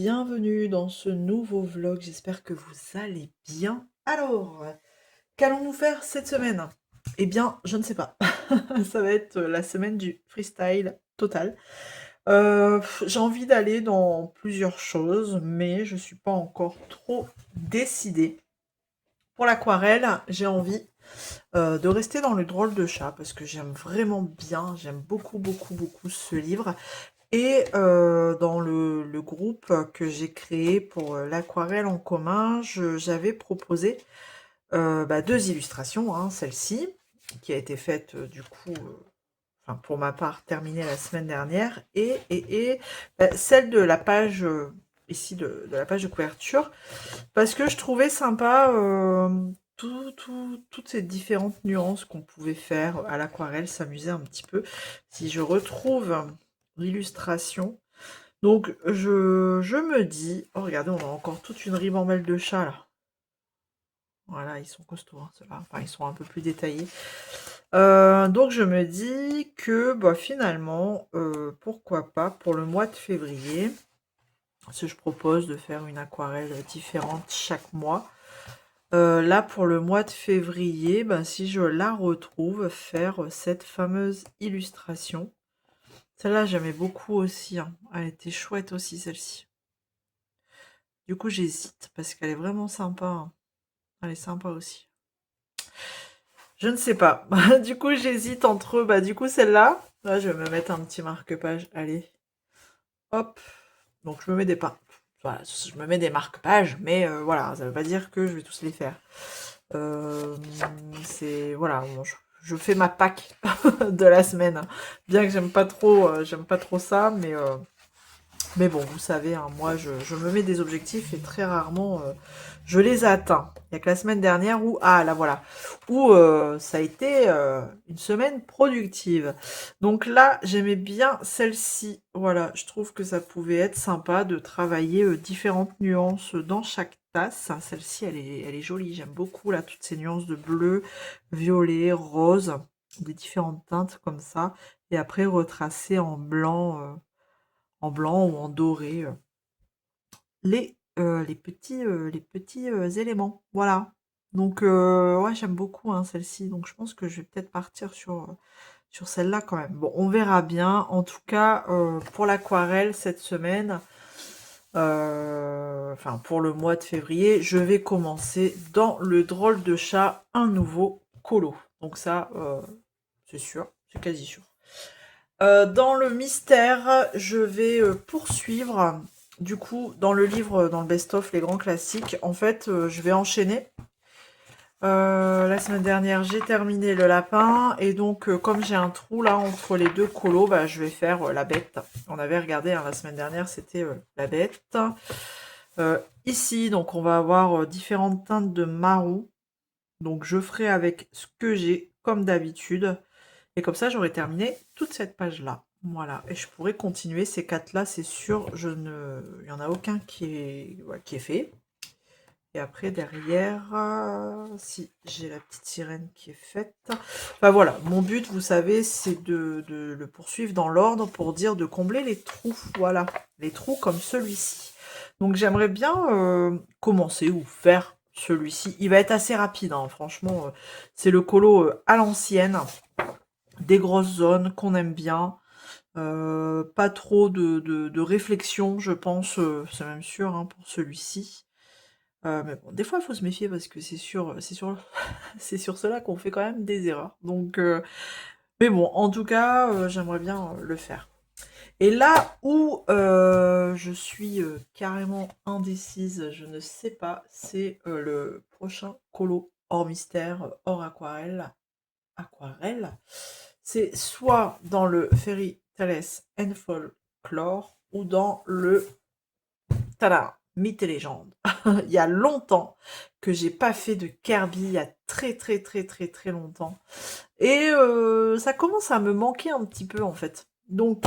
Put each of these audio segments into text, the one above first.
bienvenue dans ce nouveau vlog, j'espère que vous allez bien. Alors, qu'allons-nous faire cette semaine? Eh bien, je ne sais pas. Ça va être la semaine du freestyle total. J'ai envie d'aller dans plusieurs choses, mais je suis pas encore trop décidée. Pour l'aquarelle, j'ai envie de rester dans le drôle de chat, parce que j'aime vraiment bien, j'aime beaucoup, beaucoup, beaucoup ce livre. Et dans le groupe que j'ai créé pour l'aquarelle en commun, j'avais proposé 2 illustrations, hein, celle-ci, qui a été faite du coup, enfin pour ma part, terminée la semaine dernière, et celle de la page, ici, de la page de couverture, parce que je trouvais sympa toutes ces différentes nuances qu'on pouvait faire à l'aquarelle, s'amuser un petit peu. Si je retrouve l'illustration, donc je me dis, oh regardez, on a encore toute une ribambelle de chats là. Voilà, ils sont costauds, hein, ceux-là. Enfin, ils sont un peu plus détaillés. Donc je me dis que bah, finalement, pourquoi pas pour le mois de février, si je propose de faire une aquarelle différente chaque mois. Là, pour le mois de février, ben, si je la retrouve, faire cette fameuse illustration. Celle-là, j'aimais beaucoup aussi, hein. Elle était chouette aussi, celle-ci. Du coup, j'hésite, parce qu'elle est vraiment sympa, hein. Elle est sympa aussi. Je ne sais pas. Du coup, j'hésite entre, bah, du coup, celle-là. Là, je vais me mettre un petit marque-page. Allez. Hop. Donc, je me mets des pas. Voilà, je me mets des marque-pages, mais voilà, ça veut pas dire que je vais tous les faire. C'est voilà, bon, je fais ma Pâques de la semaine, hein. Bien que j'aime pas trop ça, mais bon, vous savez, hein, moi je me mets des objectifs et très rarement je les atteins. Il n'y a que la semaine dernière où là voilà, où ça a été une semaine productive. Donc là, j'aimais bien celle-ci. Voilà, je trouve que ça pouvait être sympa de travailler différentes nuances dans chaque tasse. Celle-ci, elle est jolie. J'aime beaucoup là toutes ces nuances de bleu, violet, rose, des différentes teintes comme ça. Et après retracer en blanc ou en doré les petits éléments. Voilà. Donc ouais, j'aime beaucoup, hein, celle-ci. Donc je pense que je vais peut-être partir sur celle-là quand même. Bon, on verra bien. En tout cas, pour l'aquarelle cette semaine, enfin pour le mois de février, je vais commencer dans le drôle de chat un nouveau colo. Donc ça, c'est sûr, c'est quasi sûr. Dans le mystère, je vais poursuivre. Du coup, dans le livre, dans le best-of, les grands classiques, en fait, je vais enchaîner. La semaine dernière, j'ai terminé le lapin. Et donc, comme j'ai un trou là entre les deux colos, bah, je vais faire la bête. On avait regardé, hein, la semaine dernière, c'était la bête. Ici, donc, on va avoir différentes teintes de marron. Donc, je ferai avec ce que j'ai, comme d'habitude. Et comme ça, j'aurai terminé toute cette page-là. Voilà. Et je pourrais continuer ces 4-là, c'est sûr. Il n'y en a aucun ouais, qui est fait. Et après, derrière, si j'ai la petite sirène qui est faite. Enfin voilà, mon but, vous savez, c'est de le poursuivre dans l'ordre pour dire de combler les trous. Voilà, les trous comme celui-ci. Donc j'aimerais bien commencer ou faire celui-ci. Il va être assez rapide, hein, franchement. C'est le colo à l'ancienne. Des grosses zones qu'on aime bien. Pas trop de réflexion, je pense, c'est même sûr, hein, pour celui-ci. Mais bon, des fois, il faut se méfier parce que c'est sur cela qu'on fait quand même des erreurs. Donc, mais bon, en tout cas, j'aimerais bien le faire. Et là où je suis carrément indécise, je ne sais pas, c'est le prochain colo hors mystère, hors aquarelle. Aquarelle. C'est soit dans le Fairy Tales and Folklore ou dans le tada, Mythes et légendes. Il y a longtemps que j'ai pas fait de Kirby, il y a très très très très très longtemps. Et ça commence à me manquer un petit peu en fait. Donc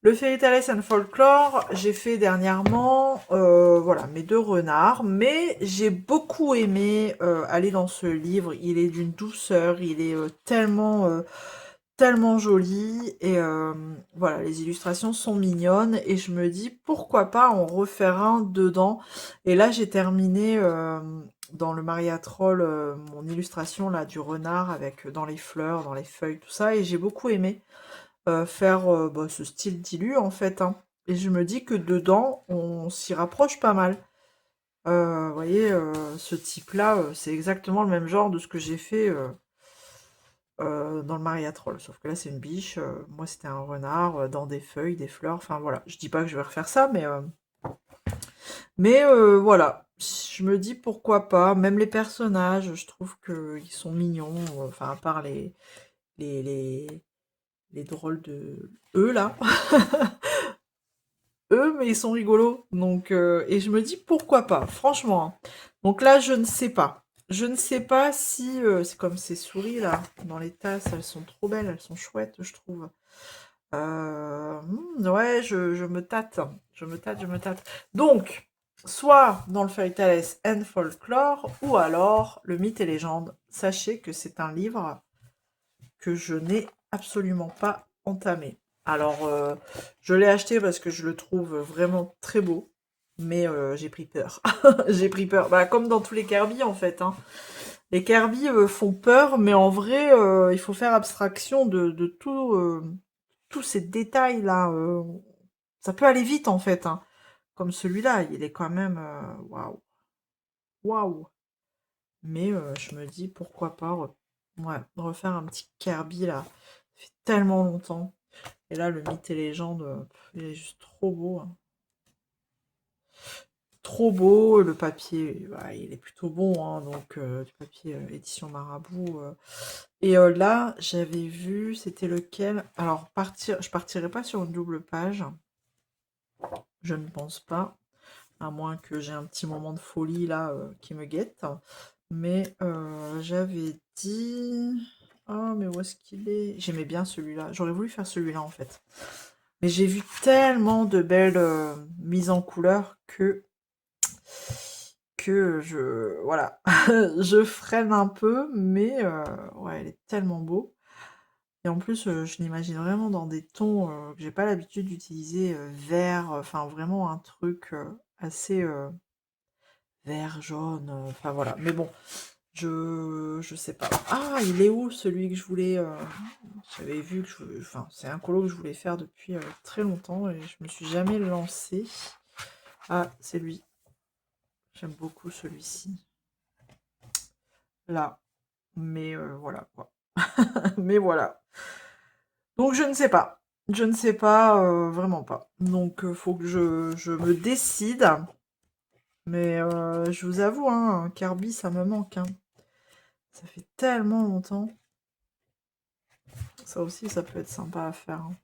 le Fairy Tales and Folklore, j'ai fait dernièrement voilà, mes 2 renards, mais j'ai beaucoup aimé aller dans ce livre. Il est d'une douceur, il est tellement joli et voilà, les illustrations sont mignonnes et je me dis pourquoi pas en refaire un dedans. Et là j'ai terminé dans le Mariatrol mon illustration là du renard avec dans les fleurs, dans les feuilles, tout ça, et j'ai beaucoup aimé faire bah, ce style d'illu en fait, hein. Et je me dis que dedans on s'y rapproche pas mal. Vous voyez, ce type-là, c'est exactement le même genre de ce que j'ai fait dans le Mariatrol. Sauf que là, c'est une biche. Moi, c'était un renard dans des feuilles, des fleurs. Enfin, voilà. Je dis pas que je vais refaire ça, mais voilà. Je me dis pourquoi pas. Même les personnages, je trouve qu'ils sont mignons. Enfin, à part les, les, les drôles de... Eux, là. Eux, mais ils sont rigolos. Donc, et je me dis pourquoi pas, franchement, hein. Donc là, je ne sais pas. Je ne sais pas si c'est comme ces souris là, dans les tasses, elles sont trop belles, elles sont chouettes, je trouve. Ouais, je me tâte. Je me tâte, je me tâte. Donc, soit dans le Fairy Tales and Folklore, ou alors le Mythe et Légende. Sachez que c'est un livre que je n'ai absolument pas entamé. Alors, je l'ai acheté parce que je le trouve vraiment très beau, mais j'ai pris peur. J'ai pris peur. Bah, comme dans tous les Kirby, en fait, hein. Les Kirby font peur, mais en vrai, il faut faire abstraction de tout, tous ces détails-là. Ça peut aller vite, en fait, hein. Comme celui-là, il est quand même... waouh. Waouh. Mais je me dis, pourquoi pas ouais, refaire un petit Kirby, là. Ça fait tellement longtemps. Et là, le Mythe et Légende, il est juste trop beau, hein. Trop beau, le papier, bah, il est plutôt bon, hein, donc du papier édition Marabout. Et là, j'avais vu, c'était lequel? Alors, je partirai pas sur une double page, je ne pense pas, à moins que j'ai un petit moment de folie là qui me guette. Mais j'avais dit... Oh, mais où est-ce qu'il est? J'aimais bien celui-là. J'aurais voulu faire celui-là en fait. Mais j'ai vu tellement de belles mises en couleur que voilà, je freine un peu, mais ouais, elle est tellement beau. Et en plus, je l'imagine vraiment dans des tons que j'ai pas l'habitude d'utiliser, vert, enfin vraiment un truc assez vert, jaune, enfin voilà. Mais bon, je sais pas. Ah, il est où celui que je voulais j'avais vu que enfin, c'est un colo que je voulais faire depuis très longtemps et je me suis jamais lancée. Ah, c'est lui. J'aime beaucoup celui-ci. Là. Mais voilà quoi. Mais voilà. Donc je ne sais pas. Je ne sais pas, vraiment pas. Donc faut que je me décide. Mais je vous avoue, hein, un Kirby, ça me manque, hein. Ça fait tellement longtemps. Ça aussi, ça peut être sympa à faire, hein.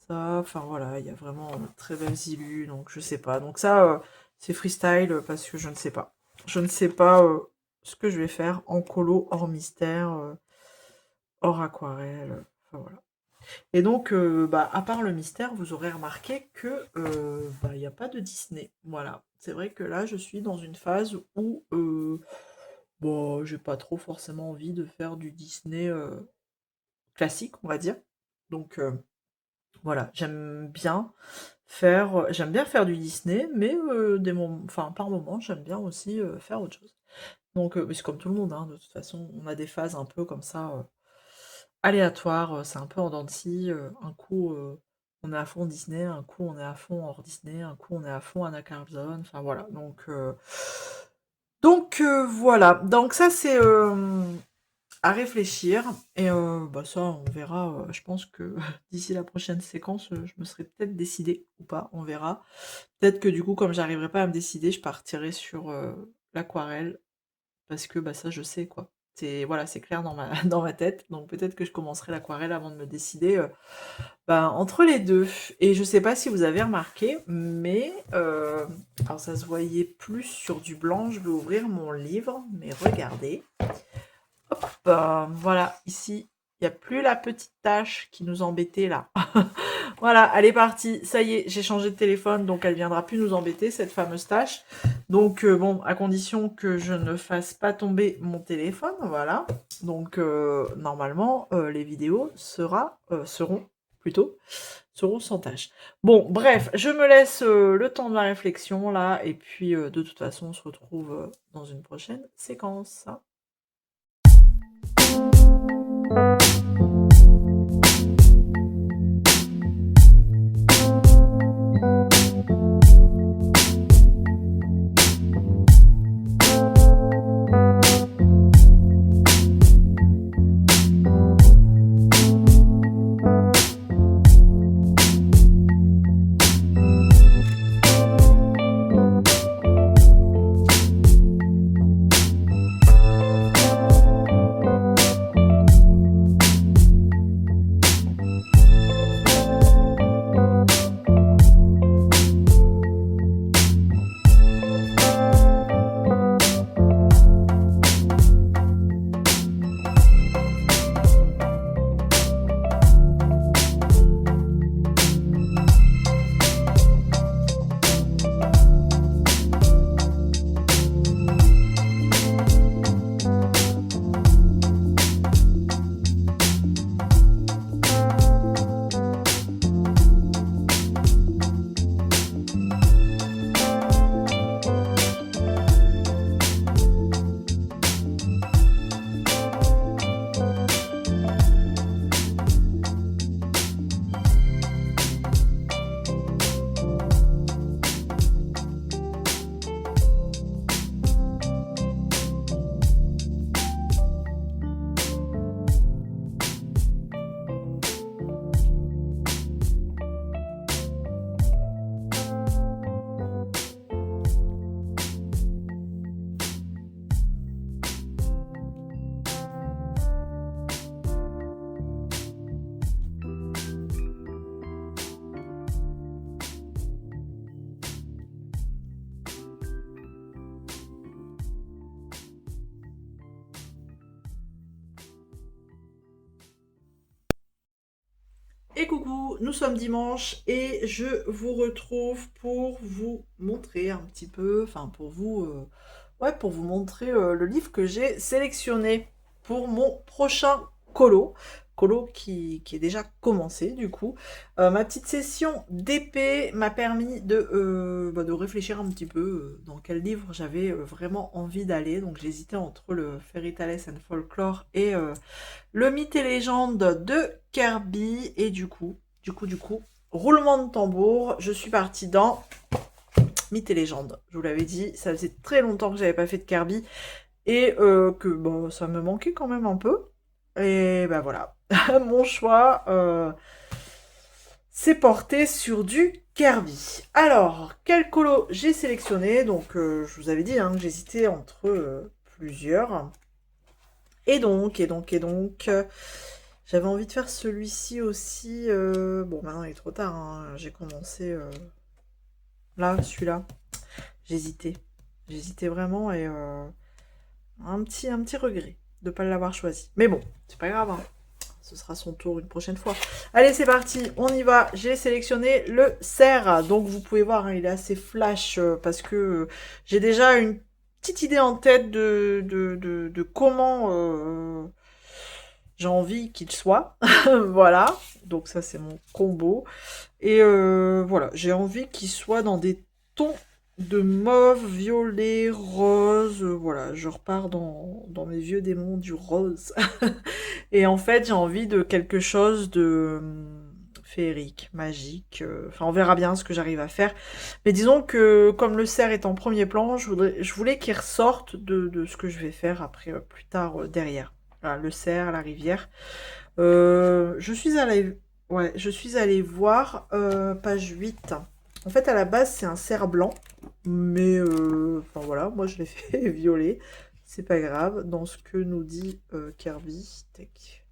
Ça, enfin voilà, il y a vraiment très belles illus, donc je sais pas. Donc ça, c'est freestyle parce que je ne sais pas. Je ne sais pas ce que je vais faire en colo, hors mystère, hors aquarelle, enfin voilà. Et donc, bah, à part le mystère, vous aurez remarqué que bah, il n'y a pas de Disney. Voilà. C'est vrai que là, je suis dans une phase où bon, j'ai pas trop forcément envie de faire du Disney classique, on va dire. Donc voilà, j'aime bien faire du Disney, mais enfin, par moments, j'aime bien aussi faire autre chose. Donc, mais c'est comme tout le monde, hein, de toute façon, on a des phases un peu comme ça, aléatoires, c'est un peu en dents de scie, un coup, on est à fond Disney, un coup on est à fond hors Disney, un coup on est à fond Anna Carlson, enfin voilà, donc voilà, donc ça c'est, à réfléchir et bah, ça on verra, je pense que d'ici la prochaine séquence, je me serai peut-être décidée ou pas, on verra. Peut-être que du coup, comme j'arriverai pas à me décider, je partirai sur, l'aquarelle parce que, bah, ça je sais quoi. C'est voilà, c'est clair dans ma dans ma tête, donc peut-être que je commencerai l'aquarelle avant de me décider, bah, entre les 2. Et je sais pas si vous avez remarqué, mais alors ça se voyait plus sur du blanc, je vais ouvrir mon livre, mais regardez. Hop, voilà, ici, Il n'y a plus la petite tache qui nous embêtait là. Voilà, elle est partie. Ça y est, j'ai changé de téléphone, donc elle viendra plus nous embêter, cette fameuse tâche. Donc bon, à condition que je ne fasse pas tomber mon téléphone, voilà. Donc normalement, les vidéos seront plutôt sans tâche. Bon, bref, je me laisse le temps de la réflexion là, et puis de toute façon, on se retrouve dans une prochaine séquence. Et coucou, nous sommes dimanche et je vous retrouve pour vous montrer un petit peu, enfin pour vous montrer le livre que j'ai sélectionné pour mon prochain colo. Colo qui est déjà commencé du coup. Ma petite session d'épée m'a permis de réfléchir un petit peu dans quel livre j'avais vraiment envie d'aller. Donc j'hésitais entre le Fairy Tales and Folklore et le mythe et légende de Kirby. Et du coup, roulement de tambour, je suis partie dans mythe et légende. Je vous l'avais dit, ça faisait très longtemps que j'avais pas fait de Kirby et que bon, ça me manquait quand même un peu. Et ben voilà, mon choix s'est porté sur du Kirby. Alors, quel colo j'ai sélectionné? Donc, je vous avais dit que j'hésitais entre plusieurs. Et donc, j'avais envie de faire celui-ci aussi. Bon, maintenant il est trop tard, hein. J'ai commencé là, celui-là. J'hésitais. J'hésitais vraiment et un petit regret de ne pas l'avoir choisi. Mais bon, c'est pas grave, hein. Ce sera son tour une prochaine fois. Allez, c'est parti, on y va. J'ai sélectionné le cerf. Donc, vous pouvez voir, hein, il est assez flash parce que j'ai déjà une petite idée en tête de comment j'ai envie qu'il soit. Voilà. Donc, ça, c'est mon combo. Et voilà, j'ai envie qu'il soit dans des tons de mauve, violet, rose. Voilà, je repars dans mes vieux démons du rose. Et en fait, j'ai envie de quelque chose de féerique, magique. Enfin, on verra bien ce que j'arrive à faire. Mais disons que comme le cerf est en premier plan, je voulais qu'il ressorte de ce que je vais faire après, plus tard, derrière. Voilà, le cerf, la rivière. Je suis allée voir page 8. En fait, à la base, c'est un cerf blanc. Mais, enfin voilà, moi je l'ai fait violet. C'est pas grave. Dans ce que nous dit Kirby, tac.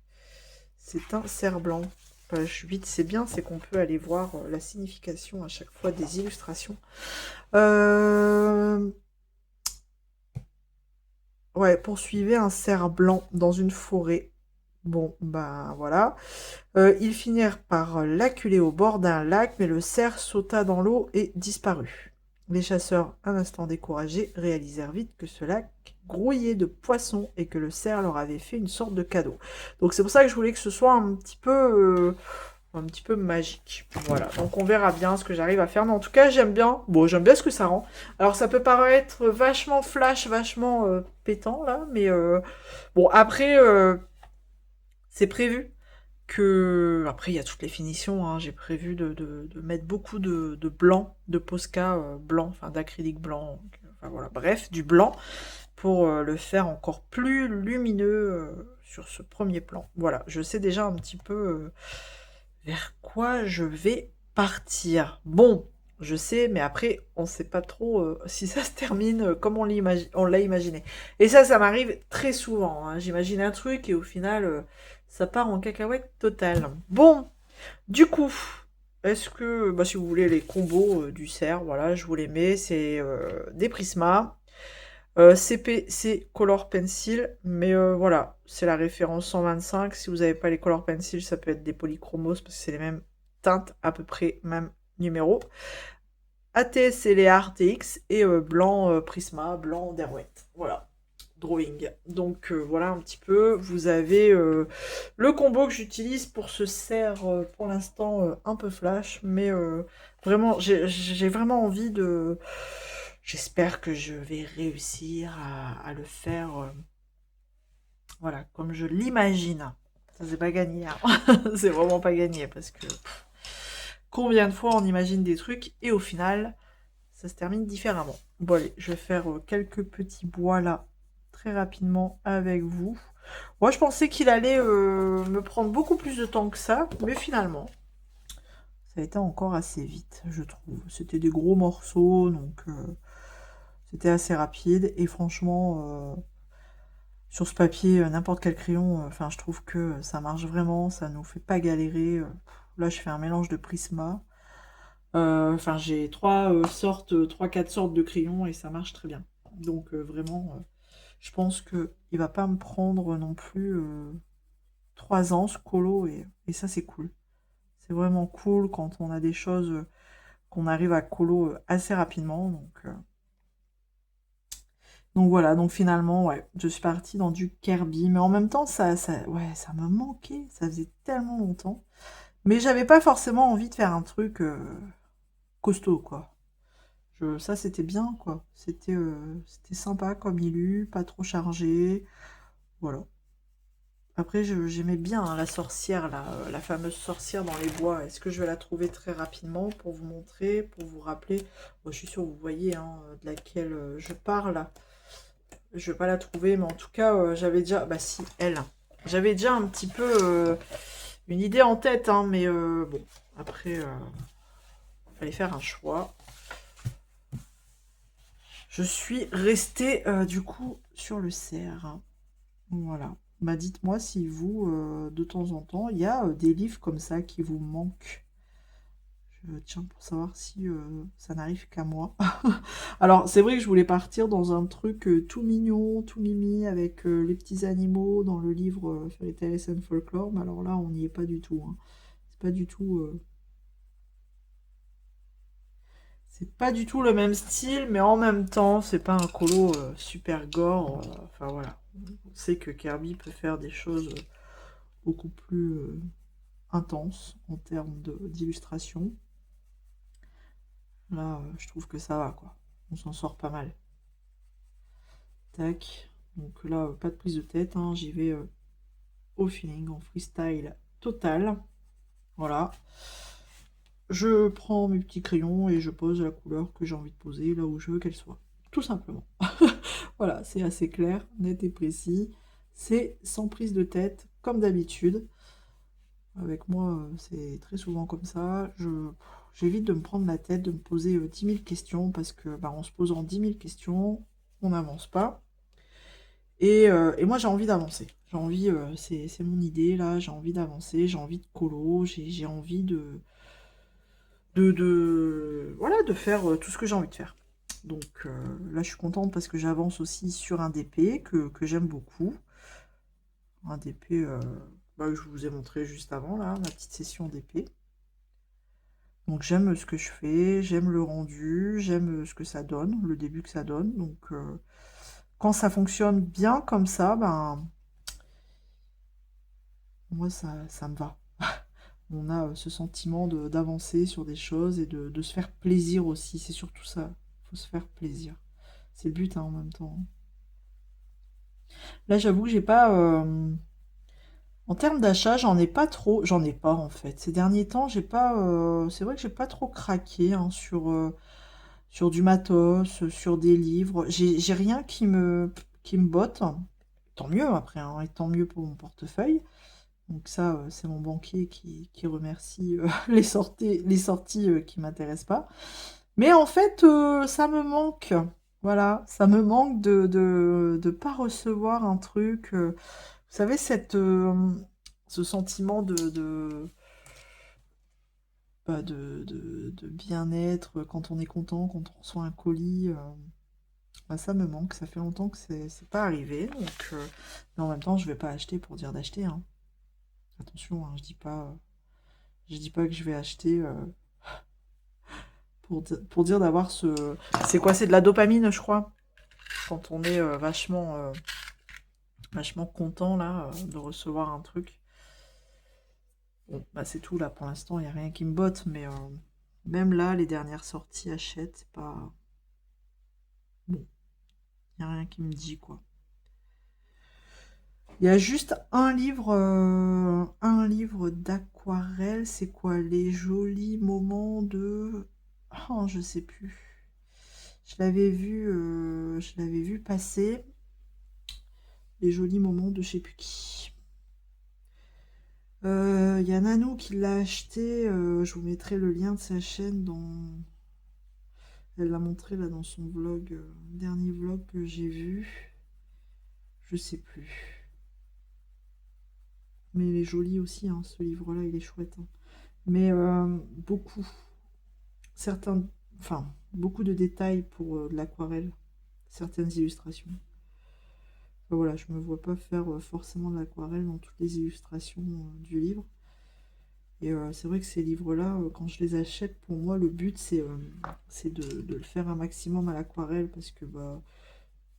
C'est un cerf blanc. Page 8, c'est bien, c'est qu'on peut aller voir la signification à chaque fois des illustrations. Ouais, poursuivez un cerf blanc dans une forêt. Bon, ben voilà. Ils finirent par l'acculer au bord d'un lac, mais le cerf sauta dans l'eau et disparut. Les chasseurs, un instant découragés, réalisèrent vite que ce lac grouillait de poissons et que le cerf leur avait fait une sorte de cadeau. Donc c'est pour ça que je voulais que ce soit un petit peu magique. Voilà, donc on verra bien ce que j'arrive à faire. Mais en tout cas, j'aime bien. Bon, j'aime bien ce que ça rend. Alors ça peut paraître vachement flash, vachement pétant là, mais bon après c'est prévu que... Après, il y a toutes les finitions, hein. J'ai prévu de mettre beaucoup de blanc, de Posca blanc, enfin d'acrylique blanc, enfin voilà, bref, du blanc, pour le faire encore plus lumineux sur ce premier plan. Voilà, je sais déjà un petit peu vers quoi je vais partir. Bon, je sais, mais après, on sait pas trop si ça se termine comme on l'a imaginé. Et ça m'arrive très souvent, hein. J'imagine un truc et au final, ça part en cacahuète totale. Bon, du coup, est-ce que, bah, si vous voulez les combos du cerf, voilà, je vous les mets. C'est des Prisma. CP, Color Pencil, mais voilà, c'est la référence 125. Si vous n'avez pas les Color Pencil, ça peut être des polychromos parce que c'est les mêmes teintes, à peu près même numéro. ATS, c'est les RTX et blanc Prisma, blanc Derwent. Voilà, drawing. Donc voilà un petit peu. Vous avez le combo que j'utilise pour ce cerf pour l'instant un peu flash, mais vraiment, j'ai vraiment envie de. J'espère que je vais réussir à le faire, voilà, comme je l'imagine. Ça, c'est pas gagné, hein. C'est vraiment pas gagné, parce que combien de fois on imagine des trucs, et au final, ça se termine différemment. Bon, allez, je vais faire quelques petits bois là, très rapidement, avec vous. Moi, je pensais qu'il allait me prendre beaucoup plus de temps que ça, mais finalement, ça a été encore assez vite, je trouve. C'était des gros morceaux, donc c'était assez rapide. Et franchement, sur ce papier, n'importe quel crayon, enfin, je trouve que ça marche vraiment, ça nous fait pas galérer. Là, je fais un mélange de Prisma. Enfin, j'ai trois, quatre sortes de crayons et ça marche très bien. Donc vraiment, je pense que il va pas me prendre non plus 3 ans ce colo et ça c'est cool. C'est vraiment cool quand on a des choses qu'on arrive à colo assez rapidement. Donc voilà, donc finalement, ouais, je suis partie dans du Kirby, mais en même temps, ouais, ça me manquait, ça faisait tellement longtemps. Mais j'avais pas forcément envie de faire un truc costaud, quoi. Ça, c'était bien, quoi. C'était sympa comme illu, pas trop chargé. Voilà. Après, j'aimais bien hein, la sorcière, la fameuse sorcière dans les bois. Est-ce que je vais la trouver très rapidement pour vous montrer, pour vous rappeler? Bon, je suis sûre que vous voyez hein, de laquelle je parle. Je vais pas la trouver, mais en tout cas, j'avais déjà... Bah si, elle. J'avais déjà un petit peu une idée en tête, hein, mais bon, après, il fallait faire un choix. Je suis restée, du coup, sur le cerf. Voilà. Bah, dites-moi si vous, de temps en temps, il y a des livres comme ça qui vous manquent. Tiens, pour savoir si ça n'arrive qu'à moi. Alors, c'est vrai que je voulais partir dans un truc tout mignon, tout mimi, avec les petits animaux dans le livre Fairy Tales and Folklore, mais alors là, on n'y est pas du tout, hein. C'est pas du tout... c'est pas du tout le même style, mais en même temps, c'est pas un colo super gore. Enfin voilà, on sait que Kirby peut faire des choses beaucoup plus intenses en termes d'illustration. Là, je trouve que ça va, quoi. On s'en sort pas mal. Tac. Donc là, pas de prise de tête, hein. J'y vais au feeling, en freestyle total. Voilà. Je prends mes petits crayons et je pose la couleur que j'ai envie de poser là où je veux qu'elle soit. Tout simplement. Voilà, c'est assez clair, net et précis. C'est sans prise de tête, comme d'habitude. Avec moi, c'est très souvent comme ça. J'évite de me prendre la tête, de me poser 10 000 questions, parce que bah, en se posant 10 000 questions, on n'avance pas. Et moi, j'ai envie d'avancer. J'ai envie, c'est mon idée, là, j'ai envie d'avancer, j'ai envie de colo, j'ai envie voilà, de faire tout ce que j'ai envie de faire. Donc là, je suis contente parce que j'avance aussi sur un DP que j'aime beaucoup. Un DP bah, je vous ai montré juste avant, là, ma petite session d'épée. Donc j'aime ce que je fais, j'aime le rendu, j'aime ce que ça donne, le début que ça donne. Donc quand ça fonctionne bien comme ça, ben moi ça me va. On a ce sentiment d'avancer sur des choses et de se faire plaisir aussi. C'est surtout ça. Il faut se faire plaisir. C'est le but hein, en même temps. Là j'avoue que j'ai pas... En termes d'achat, j'en ai pas trop. J'en ai pas en fait. Ces derniers temps, j'ai pas... C'est vrai que j'ai pas trop craqué hein, sur du matos, sur des livres. J'ai rien qui me botte. Tant mieux après, hein, et tant mieux pour mon portefeuille. Donc ça, c'est mon banquier qui remercie les sorties qui m'intéressent pas. Mais en fait, ça me manque. Voilà, ça me manque de pas recevoir un truc. Vous savez, ce sentiment de bien-être quand on est content, quand on reçoit un colis. Bah, ça me manque, ça fait longtemps que c'est pas arrivé. Donc, mais en même temps, je vais pas acheter pour dire d'acheter, hein. Attention, hein, je dis pas que je vais acheter pour dire d'avoir ce. C'est quoi? C'est de la dopamine, je crois. Quand on est vachement content là de recevoir un truc. Bon, bah c'est tout là pour l'instant, il n'y a rien qui me botte, mais même là, les dernières sorties achètent, c'est pas. Bon, il n'y a rien qui me dit quoi. Il y a juste un livre d'aquarelle. C'est quoi? Les jolis moments de. Oh, je sais plus. Je l'avais vu passer. Les jolis moments de je sais plus qui. Il y a Nanou qui l'a acheté. Je vous mettrai le lien de sa chaîne dans. Elle l'a montré là dans son vlog, dernier vlog que j'ai vu. Je sais plus. Mais il est joli aussi, hein, ce livre-là, il est chouette, hein. Mais beaucoup, certains, enfin, beaucoup de détails pour de l'aquarelle, certaines illustrations. Enfin, voilà, je me vois pas faire forcément de l'aquarelle dans toutes les illustrations du livre. Et c'est vrai que ces livres-là, quand je les achète, pour moi, le but, c'est de le faire un maximum à l'aquarelle, parce que bah,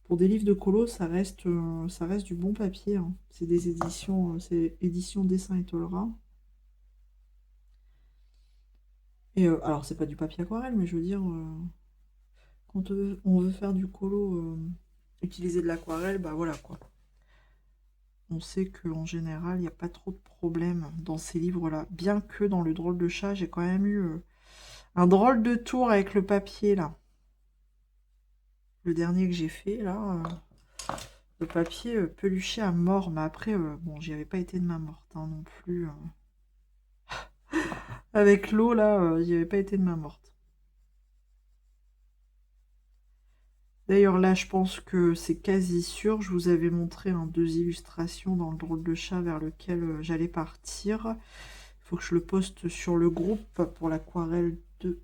pour des livres de colo, ça reste du bon papier, hein. C'est des éditions, c'est édition Dessin et Tolera. Et alors, c'est pas du papier aquarelle, mais je veux dire, quand on veut faire du colo, utiliser de l'aquarelle, bah voilà quoi. On sait qu'en général, il n'y a pas trop de problèmes dans ces livres-là. Bien que dans le drôle de chat, j'ai quand même eu un drôle de tour avec le papier là. Le dernier que j'ai fait là, le papier peluché à mort. Mais après, bon, j'y avais pas été de main morte hein, non plus. Avec l'eau là, j'y avais pas été de main morte. D'ailleurs, là, je pense que c'est quasi sûr. Je vous avais montré deux illustrations dans le drôle de chat vers lequel j'allais partir. Il faut que je le poste sur le groupe pour l'aquarelle de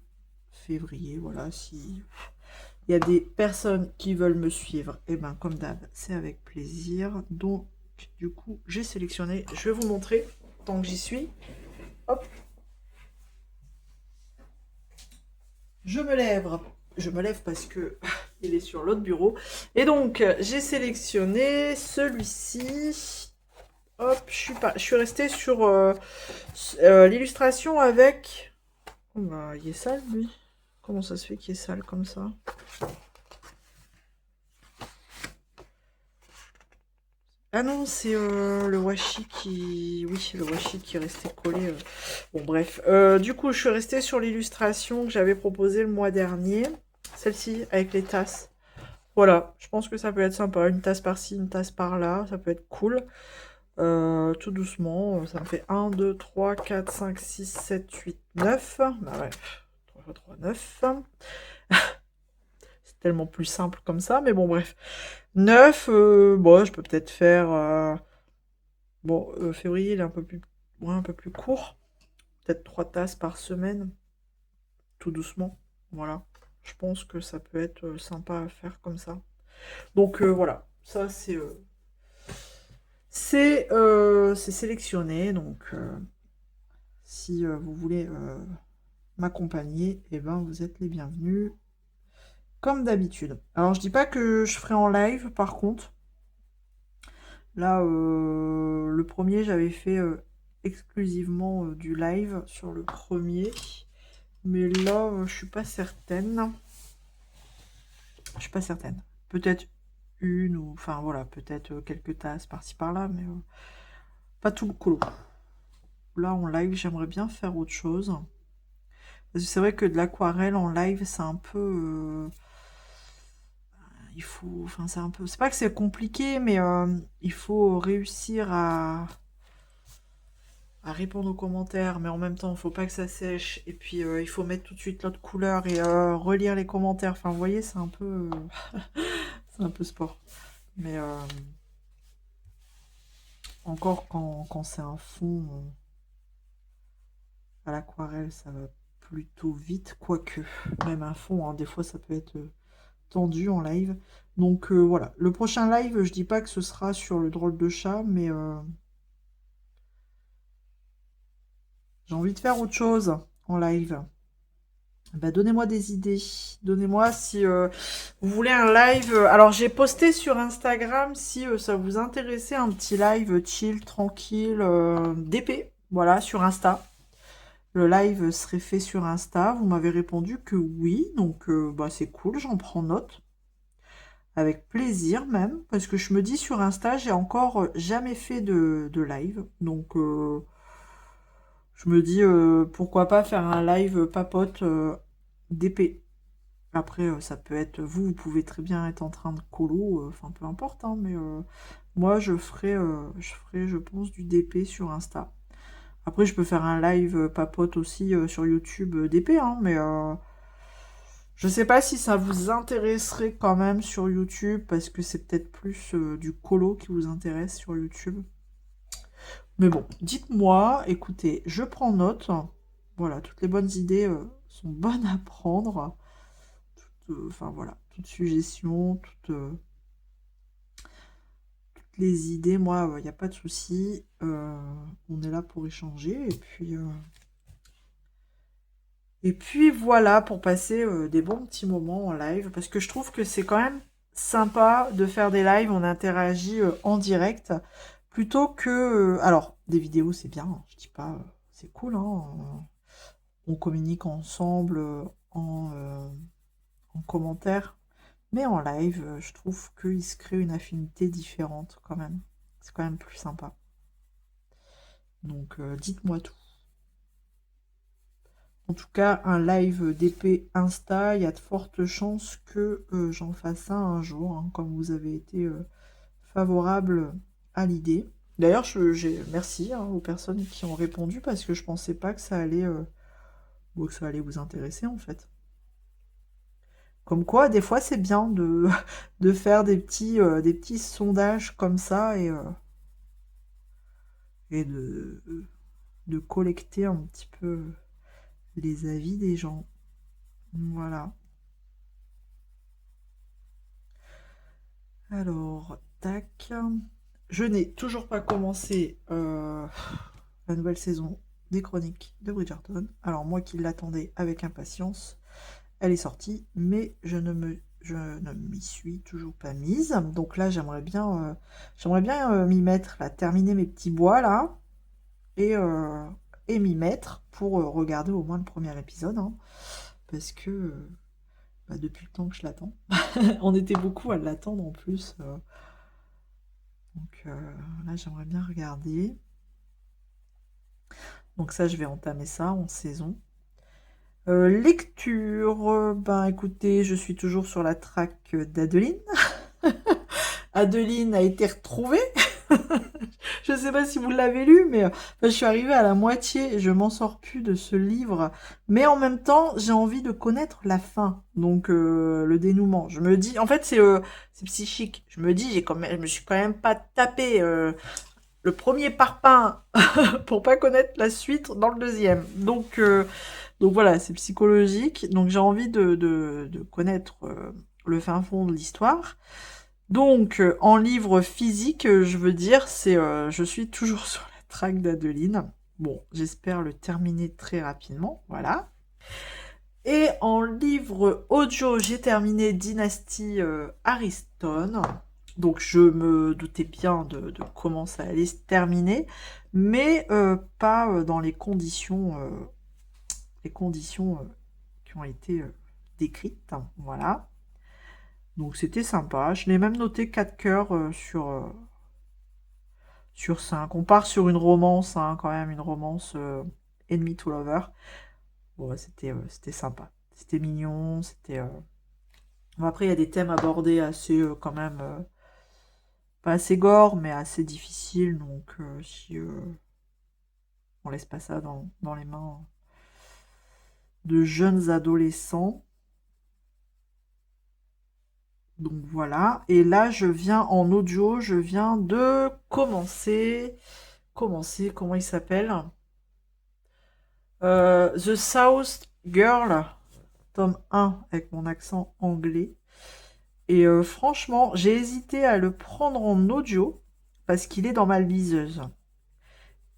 février. Voilà, si il y a des personnes qui veulent me suivre, et ben comme d'hab, c'est avec plaisir. Donc, du coup, j'ai sélectionné. Je vais vous montrer tant que j'y suis. Hop. Je me lève parce que il est sur l'autre bureau. Et donc, j'ai sélectionné celui-ci. Hop, je suis restée sur l'illustration avec... Oh bah, il est sale, lui. Comment ça se fait qu'il est sale comme ça? Ah non, c'est le washi qui... Oui, le washi qui est resté collé. Bon, bref. Du coup, je suis restée sur l'illustration que j'avais proposée le mois dernier. Celle-ci, avec les tasses. Voilà, je pense que ça peut être sympa. Une tasse par-ci, une tasse par-là. Ça peut être cool. Tout doucement. Ça me fait 1, 2, 3, 4, 5, 6, 7, 8, 9. Bah ouais, 3 x 3, 9. C'est tellement plus simple comme ça, mais bon, bref. 9, bon, je peux peut-être faire... Bon, février, il est un peu plus, ouais, un peu plus court. Peut-être 3 tasses par semaine, tout doucement. Voilà. Je pense que ça peut être sympa à faire comme ça. Donc voilà, ça C'est sélectionné, donc si vous voulez m'accompagner, eh ben, vous êtes les bienvenus, comme d'habitude. Alors, je dis pas que je ferai en live, par contre. Là, le premier, j'avais fait exclusivement du live sur le premier. Mais là, je suis pas certaine. Je suis pas certaine. Peut-être une, ou... Enfin, voilà, peut-être quelques tasses par-ci par-là, mais pas tout le colo. Là, en live, j'aimerais bien faire autre chose. Parce que c'est vrai que de l'aquarelle en live, c'est un peu... il faut... Enfin, c'est un peu... C'est pas que c'est compliqué, mais il faut réussir à répondre aux commentaires, mais en même temps, il faut pas que ça sèche. Et puis, il faut mettre tout de suite l'autre couleur et relire les commentaires. Enfin, vous voyez, c'est un peu... c'est un peu sport. Mais encore quand c'est un fond à l'aquarelle, ça va plutôt vite. Quoique, même un fond, hein, des fois, ça peut être tendu en live. Donc, voilà. Le prochain live, je dis pas que ce sera sur le drôle de chat, mais... j'ai envie de faire autre chose en live. Bah, donnez-moi des idées. Donnez-moi si vous voulez un live. Alors, j'ai posté sur Instagram si ça vous intéressait un petit live chill, tranquille, d'épée. Voilà, sur Insta. Le live serait fait sur Insta. Vous m'avez répondu que oui. Donc, bah, c'est cool. J'en prends note. Avec plaisir même. Parce que je me dis sur Insta, j'ai encore jamais fait de live. Donc, je me dis pourquoi pas faire un live papote d'épée. Après, ça peut être vous pouvez très bien être en train de colo, enfin peu importe, hein, mais moi je ferai, je pense, du DP sur Insta. Après, je peux faire un live papote aussi sur YouTube DP, hein, mais je sais pas si ça vous intéresserait quand même sur YouTube, parce que c'est peut-être plus du colo qui vous intéresse sur YouTube. Mais bon, dites-moi, écoutez, je prends note. Voilà, toutes les bonnes idées sont bonnes à prendre. Enfin voilà, toute suggestion, toutes les idées, moi, il n'y a pas de souci. On est là pour échanger. Et puis voilà, pour passer des bons petits moments en live. Parce que je trouve que c'est quand même sympa de faire des lives, on interagit en direct. Plutôt que... alors, des vidéos, c'est bien, hein, je dis pas... c'est cool, hein. On communique ensemble en commentaire. Mais en live, je trouve qu'il se crée une affinité différente quand même. C'est quand même plus sympa. Donc dites-moi tout. En tout cas, un live d'épée Insta, il y a de fortes chances que j'en fasse ça un jour, hein, comme vous avez été favorable à l'idée. D'ailleurs, merci hein, aux personnes qui ont répondu parce que je pensais pas que que ça allait vous intéresser en fait. Comme quoi, des fois, c'est bien de faire des petits sondages comme ça et de collecter un petit peu les avis des gens. Voilà. Alors, tac. Je n'ai toujours pas commencé la nouvelle saison des chroniques de Bridgerton. Alors, moi qui l'attendais avec impatience, elle est sortie, mais je ne m'y suis toujours pas mise. Donc là, j'aimerais bien m'y mettre, là, terminer mes petits bois, là, et, euh, et m'y mettre pour regarder au moins le premier épisode, hein, parce que bah, depuis le temps que je l'attends. On était beaucoup à l'attendre en plus. Donc là, j'aimerais bien regarder. Donc ça, je vais entamer ça en saison. Lecture, ben écoutez, je suis toujours sur la track d'Adeline. Adeline a été retrouvée. Je ne sais pas si vous l'avez lu, mais je suis arrivée à la moitié et je m'en sors plus de ce livre. Mais en même temps, j'ai envie de connaître la fin, donc le dénouement. Je me dis, en fait, c'est psychique. Je me dis, je me suis quand même pas tapé le premier parpaing pour pas connaître la suite dans le deuxième. Donc voilà, c'est psychologique. Donc j'ai envie de connaître le fin fond de l'histoire. Donc, en livre physique, je veux dire, je suis toujours sur la traque d'Adeline. Bon, j'espère le terminer très rapidement, voilà. Et en livre audio, j'ai terminé Dynastie Ariston. Donc je me doutais bien de comment ça allait se terminer, mais pas dans les conditions qui ont été décrites. Voilà. Donc c'était sympa. Je l'ai même noté 4 cœurs sur 5. On part sur une romance, hein, quand même, une romance Enemy to Lover. Bon, ouais, c'était sympa. C'était mignon, c'était... Bon, après, il y a des thèmes abordés assez, quand même, pas assez gore, mais assez difficiles. Donc, si on laisse pas ça dans les mains de jeunes adolescents. Donc voilà. Et là, je viens en audio, je viens de commencer. Comment il s'appelle? The South Girl, tome 1, avec mon accent anglais. Et franchement, j'ai hésité à le prendre en audio, parce qu'il est dans ma liseuse.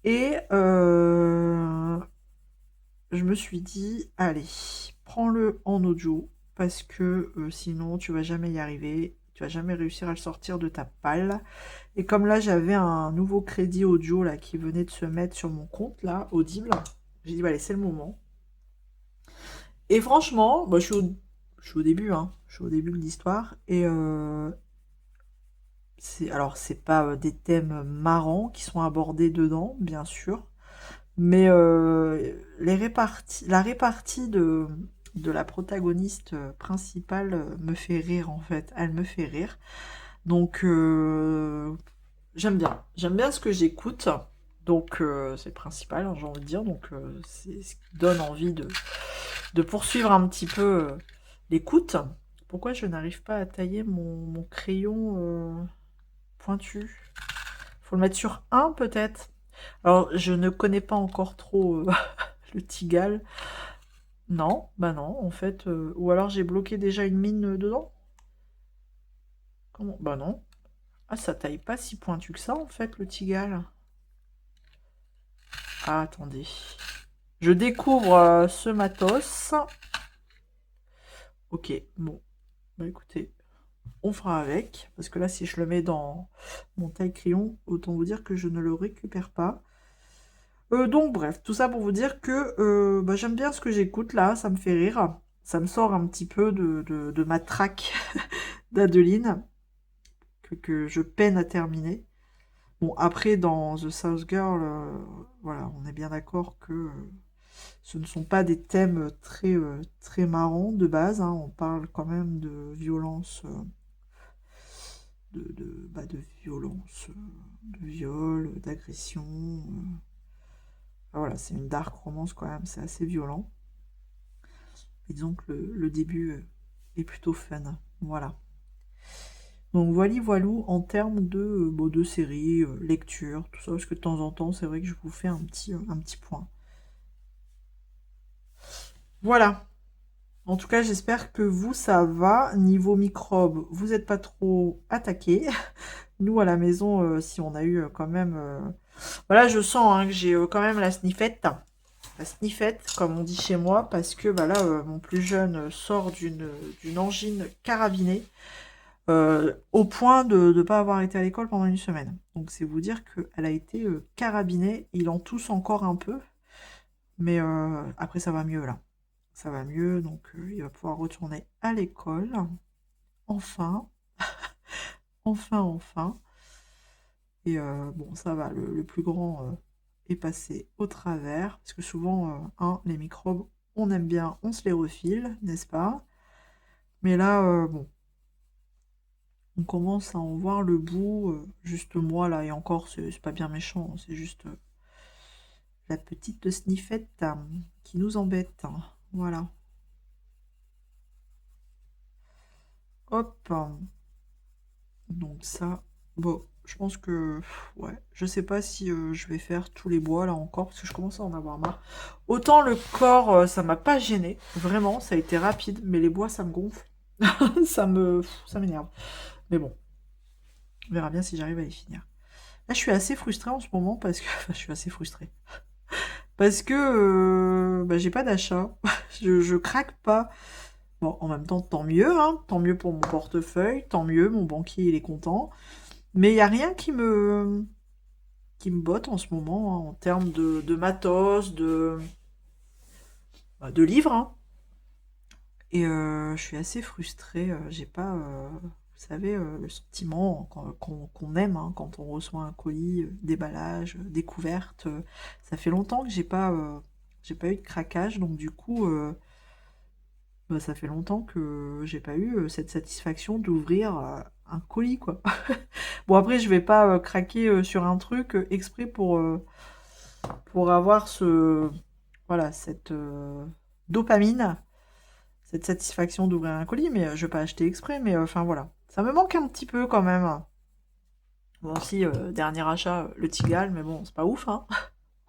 Et je me suis dit, allez, prends-le en audio, parce que sinon tu vas jamais y arriver, tu vas jamais réussir à le sortir de ta palle. Et comme là j'avais un nouveau crédit audio là qui venait de se mettre sur mon compte là, Audible, j'ai dit bah, allez, c'est le moment. Et franchement, bah, je suis au début, hein, je suis au début de l'histoire, et c'est pas des thèmes marrants qui sont abordés dedans, bien sûr, mais la répartie de la protagoniste principale me fait rire en fait. Elle me fait rire. Donc j'aime bien. J'aime bien ce que j'écoute. Donc c'est le principal, hein, j'ai envie de dire. Donc c'est ce qui donne envie de poursuivre un petit peu l'écoute. Pourquoi je n'arrive pas à tailler mon crayon pointu? Faut le mettre sur 1 peut-être. Alors, je ne connais pas encore trop le Tigal. Non, bah non, en fait. Ou alors j'ai bloqué déjà une mine dedans. Comment? Bah non. Ah, ça taille pas si pointu que ça, en fait, le Tigal. Ah, attendez. Je découvre ce matos. Ok, bon. Bah écoutez, on fera avec. Parce que là, si je le mets dans mon taille-crayon, autant vous dire que je ne le récupère pas. Donc bref, tout ça pour vous dire que bah, j'aime bien ce que j'écoute là, ça me fait rire. Ça me sort un petit peu de ma traque d'Adeline, que je peine à terminer. Bon, après, dans The South Girl, voilà, on est bien d'accord que ce ne sont pas des thèmes très marrants de base, hein. On parle quand même de violence, de violence, de viol, d'agression. Voilà, c'est une dark romance quand même, c'est assez violent. Et disons que le début est plutôt fun. Voilà. Donc voilou en termes de séries, lecture, tout ça, parce que de temps en temps, c'est vrai que je vous fais un petit point. Voilà. En tout cas, j'espère que vous, ça va. Niveau microbes, vous n'êtes pas trop attaqués. Nous, à la maison, si on a eu quand même... Voilà, je sens hein, que j'ai quand même la sniffette. La sniffette, comme on dit chez moi, parce que bah, là, mon plus jeune sort d'une angine carabinée. Au point de ne pas avoir été à l'école pendant une semaine. Donc c'est vous dire qu'elle a été carabinée. Il en tousse encore un peu, mais après ça va mieux là. Ça va mieux, donc il va pouvoir retourner à l'école. Enfin, enfin. Et bon, ça va, le plus grand est passé au travers, parce que souvent, hein, les microbes, on aime bien, on se les refile, n'est-ce pas? Mais là, bon, on commence à en voir le bout, juste moi là, et encore, c'est pas bien méchant, c'est juste la petite sniffette qui nous embête. Hein. Voilà. Hop. Donc ça, bon, je pense que, ouais, je sais pas si je vais faire tous les bois là encore, parce que je commence à en avoir marre. Autant le corps, ça m'a pas gêné, vraiment, ça a été rapide, mais les bois, ça me gonfle, ça m'énerve. Mais bon. On verra bien si j'arrive à les finir. Là, je suis assez frustrée en ce moment parce que... Enfin, je suis assez frustrée. Parce que bah, j'ai pas d'achat. Je craque pas. Bon, en même temps, tant mieux, hein. Tant mieux pour mon portefeuille, tant mieux, mon banquier, il est content. Mais il n'y a rien qui me botte en ce moment, hein, en termes de matos, de livres, hein. Et je suis assez frustrée. J'ai pas, vous savez, le sentiment qu'on aime hein, quand on reçoit un colis, déballage, découverte. Ça fait longtemps que j'ai pas eu de craquage, donc du coup, bah, ça fait longtemps que j'ai pas eu cette satisfaction d'ouvrir un colis, quoi. Bon, après, je vais pas craquer sur un truc exprès pour avoir voilà, cette dopamine, cette satisfaction d'ouvrir un colis, mais je vais pas acheter exprès, mais enfin voilà. Ça me manque un petit peu quand même. Bon, si, dernier achat, le Tigal, mais bon, c'est pas ouf, hein.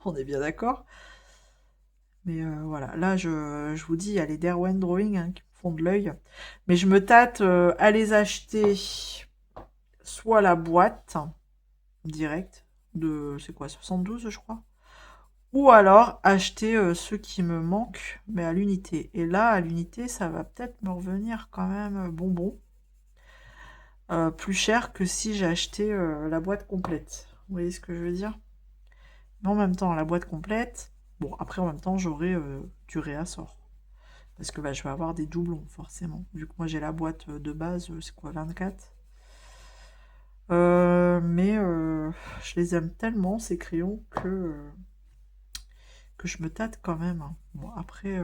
On est bien d'accord. Mais voilà, là, je vous dis, il y a les Derwent Drawing hein, qui me font de l'œil. Mais je me tâte à les acheter soit la boîte directe de, c'est quoi, 72, je crois. Ou alors acheter ceux qui me manquent, mais à l'unité. Et là, à l'unité, ça va peut-être me revenir quand même bonbon. Plus cher que si j'ai acheté la boîte complète. Vous voyez ce que je veux dire? Mais en même temps, la boîte complète, bon, après en même temps, j'aurai du réassort. Parce que bah, je vais avoir des doublons, forcément. Vu que moi j'ai la boîte de base, c'est quoi, 24? Mais je les aime tellement, ces crayons, que je me tâte quand même, hein. Bon, après,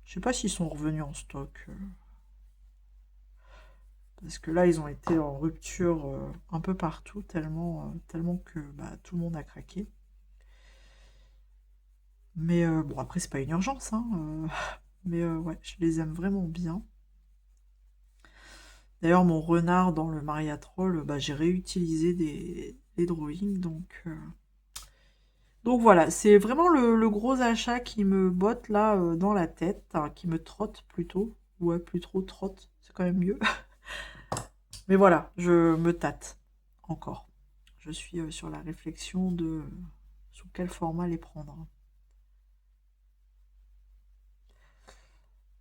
je sais pas s'ils sont revenus en stock. Parce que là, ils ont été en rupture un peu partout, tellement que bah, tout le monde a craqué. Mais bon, après, c'est pas une urgence, hein. Mais ouais, je les aime vraiment bien. D'ailleurs, mon renard dans le Maria Troll, bah, j'ai réutilisé des drawings, donc voilà, c'est vraiment le gros achat qui me botte là dans la tête, hein, qui me trotte plutôt. Ouais, plus trop trotte, c'est quand même mieux. Mais voilà, je me tâte encore. Je suis sur la réflexion de sous quel format les prendre.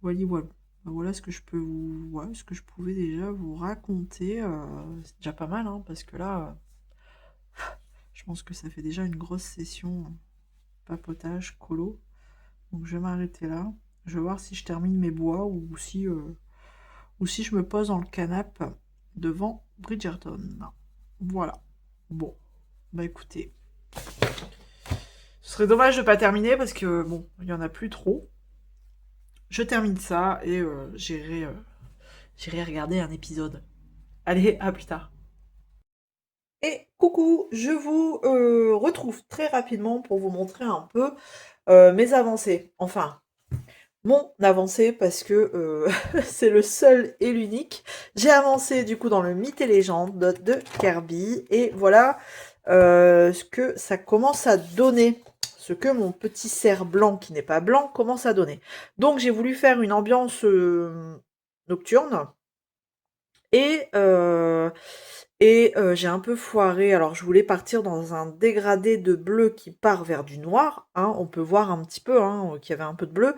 Voilà, voilà. Voilà ce que je peux vous, ouais, ce que je pouvais déjà vous raconter. C'est déjà pas mal, hein, parce que là, je pense que ça fait déjà une grosse session papotage, colo. Donc je vais m'arrêter là. Je vais voir si je termine mes bois ou si je me pose dans le canapé devant Bridgerton. Voilà. Bon, bah écoutez, ce serait dommage de pas terminer parce que bon, il y en a plus trop. Je termine ça et j'irai regarder un épisode. Allez, à plus tard. Et coucou, je vous retrouve très rapidement pour vous montrer un peu mes avancées. Enfin, mon avancée parce que c'est le seul et l'unique. J'ai avancé du coup dans le mythe et légende de Kirby et voilà ce que ça commence à donner. Ce que mon petit cerf blanc qui n'est pas blanc commence à donner. Donc j'ai voulu faire une ambiance nocturne et j'ai un peu foiré. Alors je voulais partir dans un dégradé de bleu qui part vers du noir. Hein. On peut voir un petit peu hein, qu'il y avait un peu de bleu.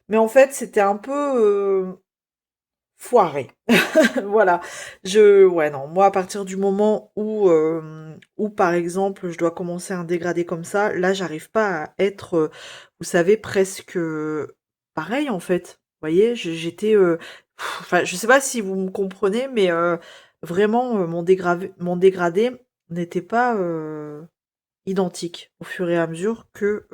Mais en fait, c'était un peu foiré. Voilà. Ouais, non. Moi, à partir du moment où, par exemple, je dois commencer un dégradé comme ça, là, j'arrive pas à être, vous savez, presque pareil, en fait. Vous voyez, j'étais, enfin, je sais pas si vous me comprenez, mais vraiment, mon dégradé n'était pas identique au fur et à mesure que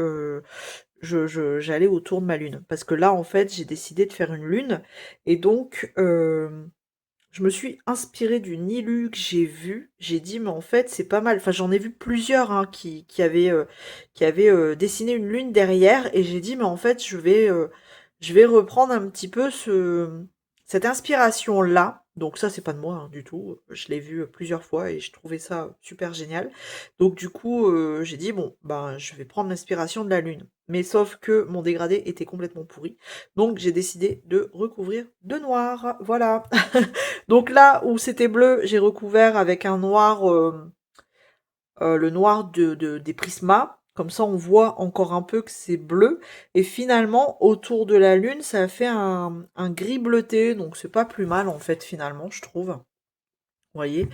j'allais autour de ma lune. Parce que là, en fait, j'ai décidé de faire une lune. Et donc, je me suis inspirée du Nilu que j'ai vu. J'ai dit, mais en fait, c'est pas mal. Enfin, j'en ai vu plusieurs hein, qui avaient dessiné une lune derrière. Et j'ai dit, mais en fait, je vais reprendre un petit peu cette inspiration-là. Donc ça, c'est pas de moi hein, du tout. Je l'ai vu plusieurs fois et je trouvais ça super génial. Donc du coup, j'ai dit, bon, ben, je vais prendre l'inspiration de la lune. Mais sauf que mon dégradé était complètement pourri. Donc j'ai décidé de recouvrir de noir. Voilà. Donc là où c'était bleu, j'ai recouvert avec un noir, le noir des Prisma. Comme ça, on voit encore un peu que c'est bleu. Et finalement, autour de la lune, ça a fait un gris bleuté. Donc c'est pas plus mal en fait, finalement, je trouve. Vous voyez.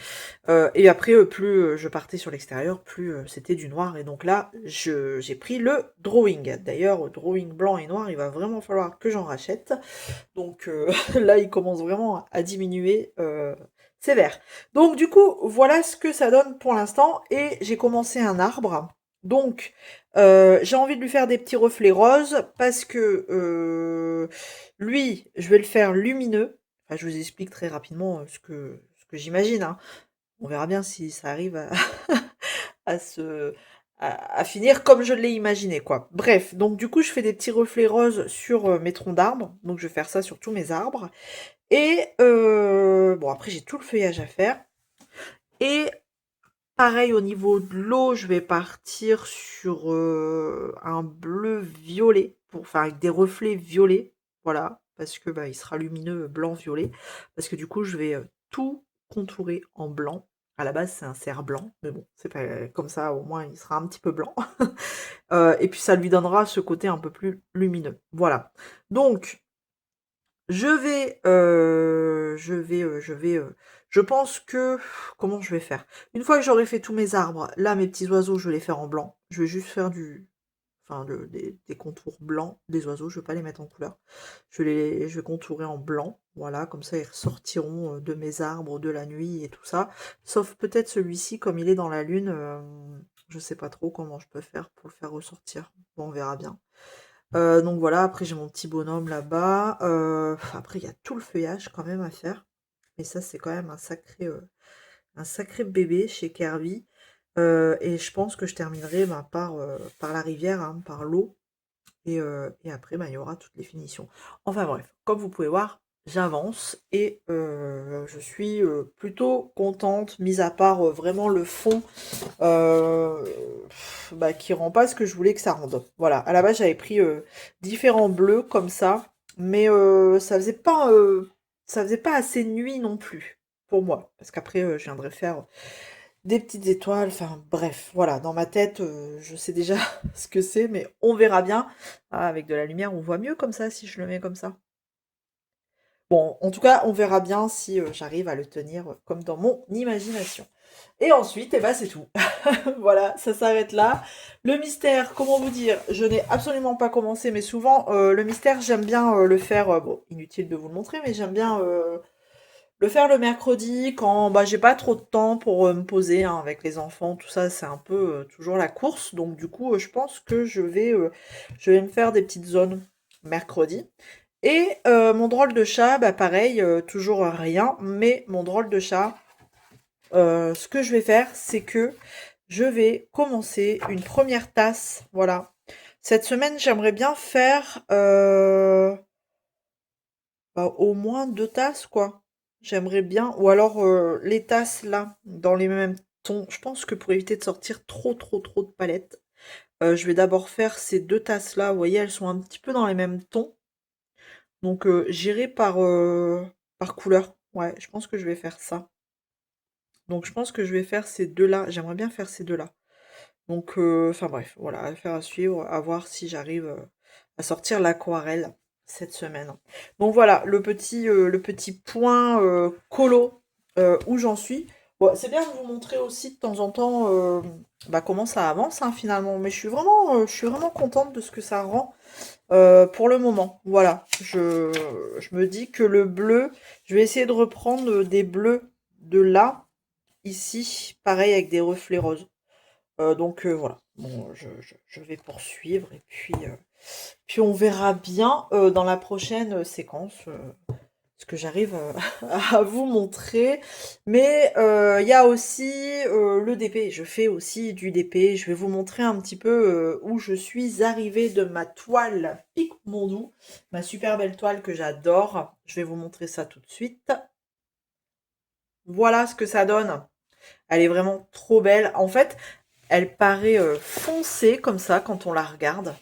Et après, plus je partais sur l'extérieur, plus c'était du noir. Et donc là, j'ai pris le drawing. D'ailleurs, drawing blanc et noir, il va vraiment falloir que j'en rachète. Donc là, il commence vraiment à diminuer sévère. Donc du coup, voilà ce que ça donne pour l'instant. Et j'ai commencé un arbre. Donc, j'ai envie de lui faire des petits reflets roses parce que lui, je vais le faire lumineux. Enfin, je vous explique très rapidement ce que j'imagine, hein. On verra bien si ça arrive à se à finir comme je l'ai imaginé, quoi. Bref, donc du coup, je fais des petits reflets roses sur mes troncs d'arbres. Donc je vais faire ça sur tous mes arbres. Et bon, après, j'ai tout le feuillage à faire. Et pareil, au niveau de l'eau, je vais partir sur un bleu violet, enfin avec des reflets violets. Voilà, parce que bah, il sera lumineux blanc-violet. Parce que du coup, je vais tout contourer en blanc. À la base, c'est un cerf blanc, mais bon, c'est pas comme ça, au moins il sera un petit peu blanc. Et puis ça lui donnera ce côté un peu plus lumineux. Voilà. Donc, je pense que comment je vais faire? Une fois que j'aurai fait tous mes arbres, là, mes petits oiseaux, je vais les faire en blanc. Je vais juste faire des contours blancs des oiseaux, je vais pas les mettre en couleur. Je vais contourer en blanc, voilà, comme ça ils ressortiront, de mes arbres de la nuit et tout ça. Sauf peut-être celui-ci, comme il est dans la lune, je sais pas trop comment je peux faire pour le faire ressortir. Bon, on verra bien. Donc voilà, après j'ai mon petit bonhomme là-bas. Après il y a tout le feuillage quand même à faire. Et ça, c'est quand même un sacré bébé chez Kirby. Et je pense que je terminerai par la rivière, hein, par l'eau. Et après, il y aura toutes les finitions. Enfin bref, comme vous pouvez voir, j'avance et je suis plutôt contente, mis à part vraiment le fond euh, qui rend pas ce que je voulais que ça rende. Voilà, à la base j'avais pris différents bleus comme ça, mais ça faisait pas assez nuit non plus pour moi, parce qu'après je viendrais faire des petites étoiles, enfin bref, voilà, dans ma tête je sais déjà ce que c'est, mais on verra bien. Ah, avec de la lumière on voit mieux comme ça si je le mets comme ça. Bon, en tout cas, on verra bien si j'arrive à le tenir comme dans mon imagination. Et ensuite, eh ben, c'est tout. Voilà, ça s'arrête là. Le mystère, comment vous dire, je n'ai absolument pas commencé, mais souvent, le mystère, j'aime bien le faire, bon, inutile de vous le montrer, mais j'aime bien le faire le mercredi quand bah, j'ai pas trop de temps pour me poser hein, avec les enfants, tout ça, c'est un peu toujours la course. Donc du coup, je pense que je vais me faire des petites zones mercredi. Et mon drôle de chat, bah pareil, toujours rien, mais mon drôle de chat, ce que je vais faire, c'est que je vais commencer une première tasse, voilà. Cette semaine, j'aimerais bien faire au moins 2 tasses, quoi. J'aimerais bien, ou alors les tasses là, dans les mêmes tons. Je pense que pour éviter de sortir trop de palettes, je vais d'abord faire ces 2 tasses là. Vous voyez, elles sont un petit peu dans les mêmes tons. Donc j'irai par couleur. Ouais, je pense que je vais faire ça. Donc je pense que je vais faire ces deux-là. J'aimerais bien faire ces deux-là. Donc, enfin bref, voilà, affaire à suivre, à voir si j'arrive à sortir l'aquarelle cette semaine. Donc voilà, le petit point colo où j'en suis. Bon, c'est bien de vous montrer aussi de temps en temps comment ça avance hein, finalement. Mais je suis vraiment contente de ce que ça rend pour le moment. Voilà, je me dis que le bleu, je vais essayer de reprendre des bleus de là, ici, pareil avec des reflets roses. Donc voilà, bon, je vais poursuivre et puis on verra bien dans la prochaine séquence ce que j'arrive à vous montrer. Mais il y a aussi le DP, je fais aussi du DP. Je vais vous montrer un petit peu où je suis arrivée de ma toile Pic Mondou, ma super belle toile que j'adore. Je vais vous montrer ça tout de suite. Voilà ce que ça donne. Elle est vraiment trop belle. En fait, elle paraît foncée comme ça quand on la regarde.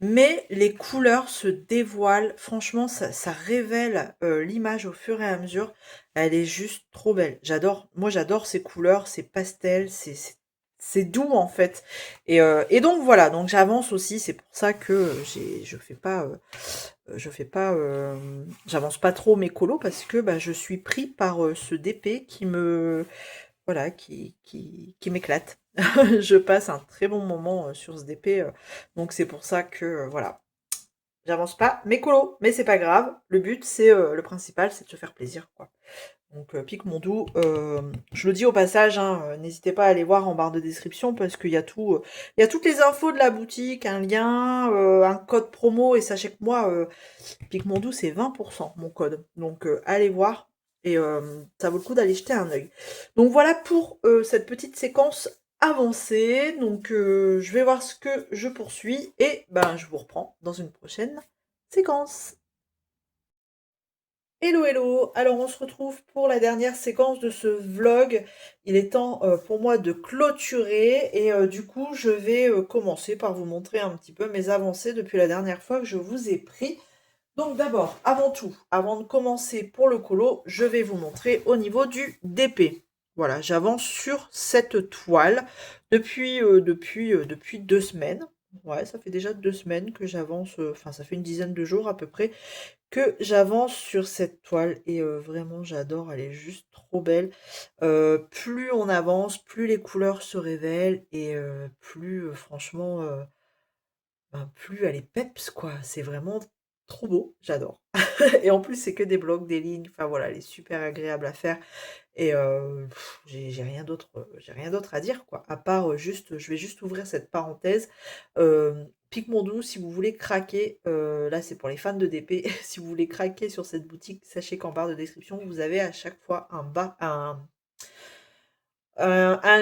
Mais les couleurs se dévoilent. Franchement, ça révèle l'image au fur et à mesure. Elle est juste trop belle. J'adore. Moi, j'adore ces couleurs, ces pastels. C'est doux en fait. Et donc voilà. Donc j'avance aussi. C'est pour ça que je fais pas, j'avance pas trop mes colos parce que bah, je suis pris par ce DP qui me, voilà, qui m'éclate. Je passe un très bon moment sur ce DP. Donc c'est pour ça que voilà. J'avance pas mes colos, mais c'est pas grave. Le but, c'est le principal, c'est de se faire plaisir, quoi. Donc Pic Mondou, je le dis au passage, hein, n'hésitez pas à aller voir en barre de description parce qu'il y a tout, il y a toutes les infos de la boutique, un lien, un code promo et sachez que moi, Pic Mondou c'est 20% mon code. Donc allez voir et ça vaut le coup d'aller jeter un œil. Donc voilà pour cette petite séquence avancée. Donc je vais voir ce que je poursuis et ben je vous reprends dans une prochaine séquence. Hello hello, alors on se retrouve pour la dernière séquence de ce vlog. Il est temps pour moi de clôturer et du coup je vais commencer par vous montrer un petit peu mes avancées depuis la dernière fois que je vous ai pris. Donc d'abord, avant tout, avant de commencer pour le colo, je vais vous montrer au niveau du DP. Voilà, j'avance sur cette toile depuis 2 semaines. Ouais, ça fait déjà 2 semaines que j'avance, enfin ça fait une dizaine de jours à peu près que j'avance sur cette toile et vraiment j'adore, elle est juste trop belle. Plus on avance, plus les couleurs se révèlent et plus franchement, ben, plus elle est peps quoi. C'est vraiment trop beau, j'adore. Et en plus c'est que des blocs, des lignes, enfin voilà, elle est super agréable à faire et j'ai rien d'autre à dire quoi, à part, juste je vais juste ouvrir cette parenthèse, Pic Mondou, si vous voulez craquer, là c'est pour les fans de DP, si vous voulez craquer sur cette boutique, sachez qu'en barre de description, vous avez à chaque fois un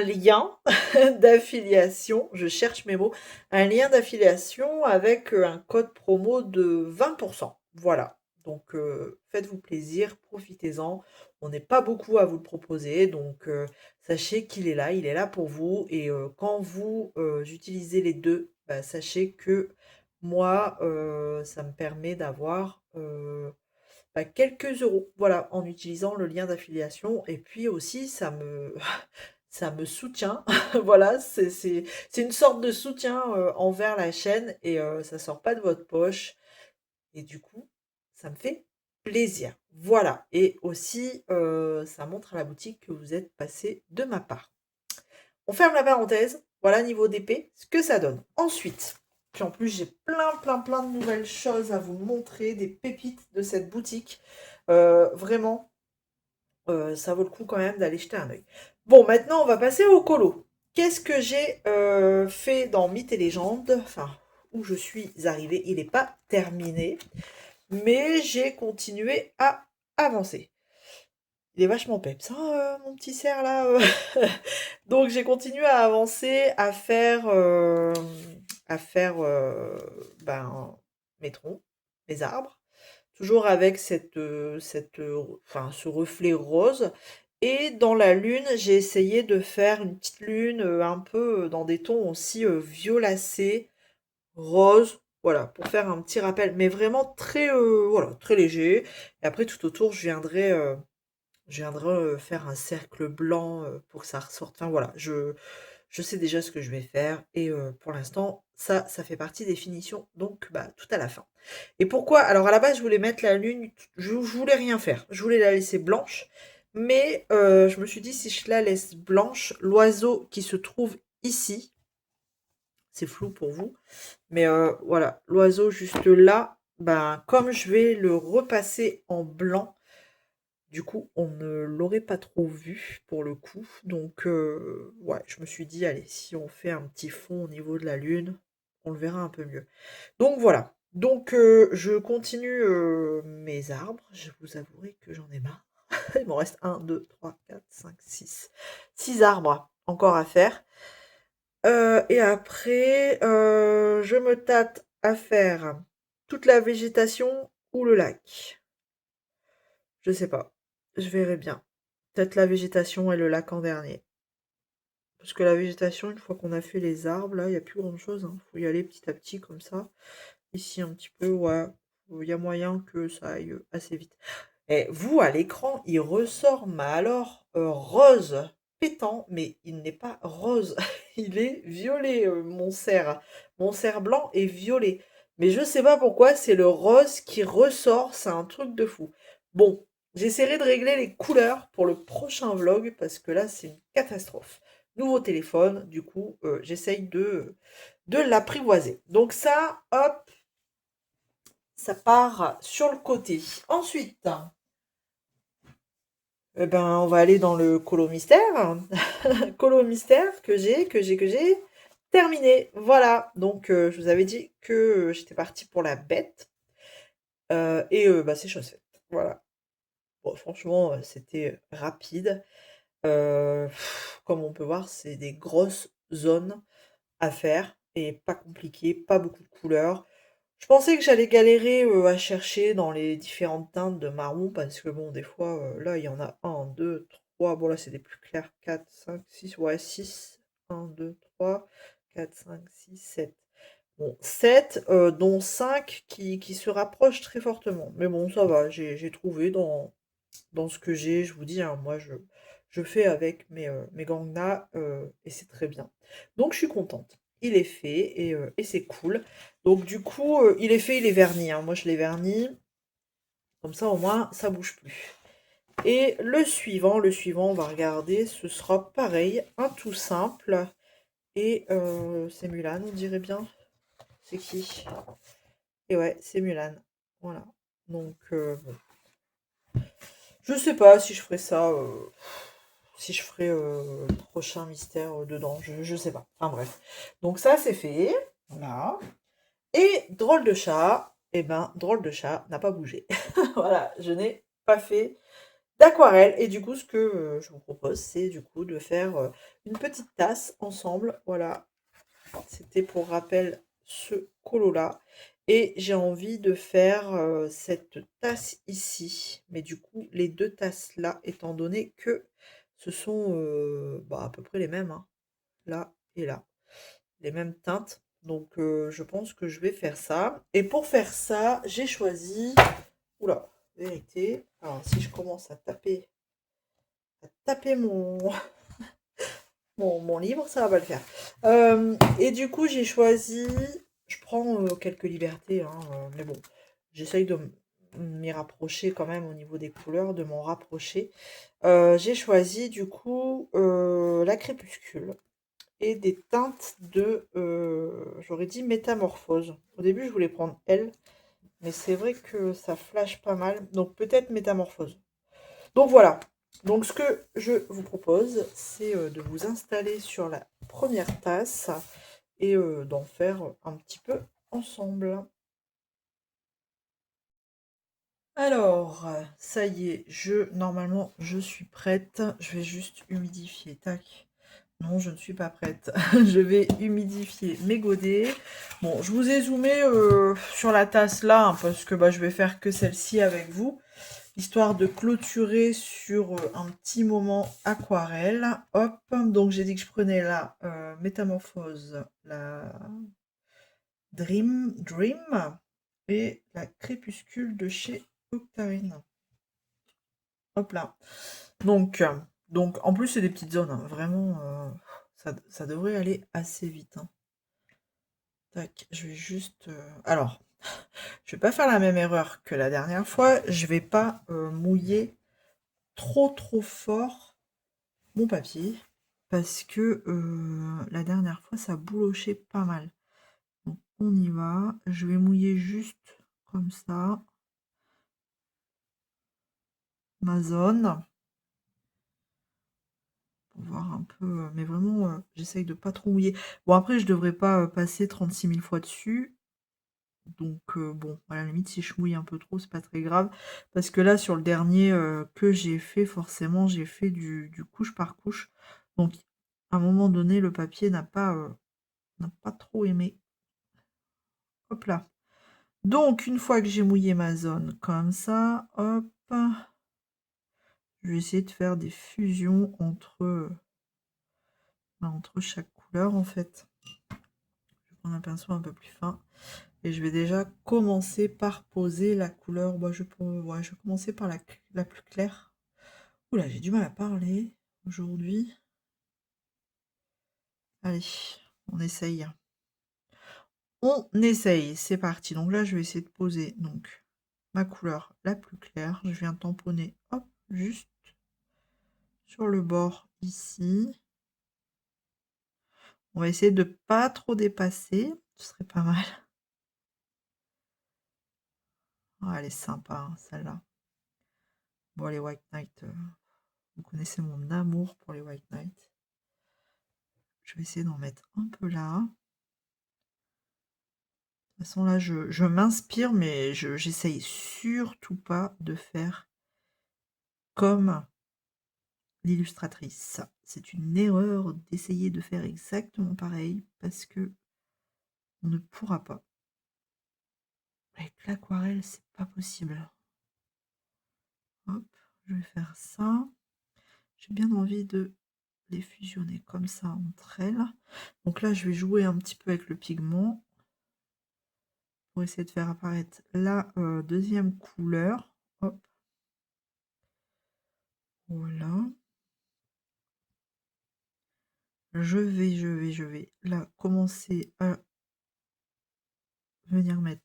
lien d'affiliation, je cherche mes mots, un lien d'affiliation avec, un code promo de 20%. Voilà, donc faites-vous plaisir, profitez-en. On n'est pas beaucoup à vous le proposer, donc sachez qu'il est là, il est là pour vous et quand vous, utilisez les 2, bah, sachez que moi, ça me permet d'avoir, bah, quelques euros, voilà, en utilisant le lien d'affiliation et puis aussi ça me ça me soutient, voilà, c'est une sorte de soutien, envers la chaîne et ça sort pas de votre poche et du coup, ça me fait plaisir. Voilà et aussi, ça montre à la boutique que vous êtes passé de ma part. On ferme la parenthèse, voilà niveau d'épée, ce que ça donne. Ensuite, puis en plus j'ai plein de nouvelles choses à vous montrer, des pépites de cette boutique. Vraiment, ça vaut le coup quand même d'aller jeter un œil. Bon, maintenant on va passer au colo. Qu'est-ce que j'ai fait dans Mythes et légendes, enfin, où je suis arrivée, il n'est pas terminé, mais j'ai continué à avancer. Il est vachement peps, hein, mon petit cerf là. Donc j'ai continué à avancer, à faire ben, mes troncs, mes arbres, toujours avec enfin, ce reflet rose. Et dans la lune, j'ai essayé de faire une petite lune un peu dans des tons aussi violacés, rose, voilà, pour faire un petit rappel, mais vraiment très, voilà, très léger. Et après, tout autour, je viendrai faire un cercle blanc pour que ça ressorte. Enfin voilà, je sais déjà ce que je vais faire et pour l'instant, ça fait partie des finitions, donc bah, tout à la fin. Et pourquoi? Alors à la base, je voulais mettre la lune, je voulais rien faire. Je voulais la laisser blanche, mais je me suis dit si je la laisse blanche, l'oiseau qui se trouve ici, c'est flou pour vous, mais voilà, l'oiseau juste là, ben, comme je vais le repasser en blanc, du coup, on ne l'aurait pas trop vu pour le coup. Donc, ouais, je me suis dit, allez, si on fait un petit fond au niveau de la lune, on le verra un peu mieux. Donc voilà. Donc, je continue mes arbres. Je vous avouerai que j'en ai marre. Il m'en reste 1, 2, 3, 4, 5, 6. 6 arbres encore à faire. Et après, je me tâte à faire toute la végétation ou le lac. Je sais pas. Je verrai bien. Peut-être la végétation et le lac en dernier. Parce que la végétation, une fois qu'on a fait les arbres, là, il n'y a plus grand-chose, hein. Faut y aller petit à petit comme ça. Ici un petit peu, ouais, il y a moyen que ça aille, assez vite. Et vous, à l'écran, il ressort, mais alors, rose pétant, mais il n'est pas rose, il est violet, mon cerf. Mon cerf blanc est violet. Mais je sais pas pourquoi, c'est le rose qui ressort, c'est un truc de fou. Bon, j'essaierai de régler les couleurs pour le prochain vlog, parce que là, c'est une catastrophe. Nouveau téléphone, du coup, j'essaye de l'apprivoiser. Donc ça, hop, ça part sur le côté. Ensuite, eh ben, on va aller dans le colo mystère. Colo mystère que j'ai terminé. Voilà. Donc, je vous avais dit que j'étais partie pour la bête. Et bah, c'est chose faite. Voilà. Bon, franchement, c'était rapide. Comme on peut voir, c'est des grosses zones à faire et pas compliqué, pas beaucoup de couleurs. Je pensais que j'allais galérer, à chercher dans les différentes teintes de marron parce que bon, des fois, là, il y en a un, 2, 3. Bon là, c'est des plus clairs, 4, 5, 6. Ouais, 6. 1, 2, 3, 4, 5, 6, 7. Bon, 7, dont 5 qui se rapprochent très fortement. Mais bon, ça va, j'ai trouvé dans ce que j'ai. Je vous dis, hein, moi, je fais avec mes gangnam, et c'est très bien. Donc je suis contente. Il est fait et c'est cool. Donc du coup, il est fait, il est verni, hein. Moi, je l'ai verni. Comme ça, au moins, ça bouge plus. Et le suivant, on va regarder. Ce sera pareil, un tout simple. Et c'est Mulan, on dirait bien. C'est qui? Et ouais, c'est Mulan. Voilà. Donc, bon. Je sais pas si je ferai ça, si je ferai le prochain mystère dedans, je sais pas. Enfin bref. Donc ça c'est fait. Voilà. Et drôle de chat, eh ben drôle de chat n'a pas bougé. Voilà, je n'ai pas fait d'aquarelle. Et du coup, ce que je vous propose, c'est du coup de faire une petite tasse ensemble. Voilà. C'était pour rappel ce colo-là. Et j'ai envie de faire cette tasse ici. Mais du coup, les deux tasses là, étant donné que ce sont bah, à peu près les mêmes, hein, là et là. Les mêmes teintes. Donc je pense que je vais faire ça. Et pour faire ça, j'ai choisi... Oula, vérité. Alors si je commence à taper mon livre, ça va pas le faire. Et du coup, j'ai choisi... Je prends quelques libertés, hein, mais bon, j'essaye de m'y rapprocher quand même au niveau des couleurs, de m'en rapprocher. J'ai choisi du coup la crépuscule et des teintes de, j'aurais dit métamorphose. Au début, je voulais prendre elle, mais c'est vrai que ça flash pas mal, donc peut-être métamorphose. Donc voilà. Donc ce que je vous propose, c'est de vous installer sur la première tasse et d'en faire un petit peu ensemble. Alors, ça y est, normalement, je suis prête. Je vais juste humidifier. Tac. Non, je ne suis pas prête. Je vais humidifier mes godets. Bon, je vous ai zoomé sur la tasse là, hein, parce que bah, je vais faire que celle-ci avec vous. Histoire de clôturer sur un petit moment aquarelle. Hop, donc j'ai dit que je prenais la métamorphose, la Dream et la crépuscule de chez Octarine. Hop là. Donc en plus c'est des petites zones, hein. Vraiment, ça devrait aller assez vite, hein. Tac, je vais juste... alors, je vais pas faire la même erreur que la dernière fois. Je vais pas mouiller trop fort mon papier parce que la dernière fois ça boulochait pas mal. Donc on y va. Je vais mouiller juste comme ça ma zone pour voir un peu. Mais vraiment, j'essaye de pas trop mouiller. Bon après je devrais pas passer 36 000 fois dessus. Donc bon, à la limite, si je mouille un peu trop, c'est pas très grave. Parce que là, sur le dernier que j'ai fait, forcément, j'ai fait du couche par couche. Donc, à un moment donné, le papier n'a pas trop aimé. Hop là. Donc, une fois que j'ai mouillé ma zone comme ça, hop, je vais essayer de faire des fusions entre entre chaque couleur en fait. Je vais prendre un pinceau un peu plus fin. Et je vais déjà commencer par poser la couleur. Bah, je vais commencer par la plus claire. Oula, j'ai du mal à parler aujourd'hui. Allez, on essaye. On essaye, c'est parti. Donc là, je vais essayer de poser donc ma couleur la plus claire. Je viens tamponner, hop, juste sur le bord ici. On va essayer de pas trop dépasser. Ce serait pas mal. Ah, elle est sympa, hein, celle-là. Bon, les White Knight, vous connaissez mon amour pour les White Knight. Je vais essayer d'en mettre un peu là. De toute façon, là, je m'inspire, mais j'essaye surtout pas de faire comme l'illustratrice. C'est une erreur d'essayer de faire exactement pareil parce que on ne pourra pas. Avec l'aquarelle, c'est pas possible. Hop, je vais faire ça. J'ai bien envie de les fusionner comme ça entre elles. Donc là, je vais jouer un petit peu avec le pigment pour essayer de faire apparaître la deuxième couleur. Hop. Voilà. Je vais là commencer à venir mettre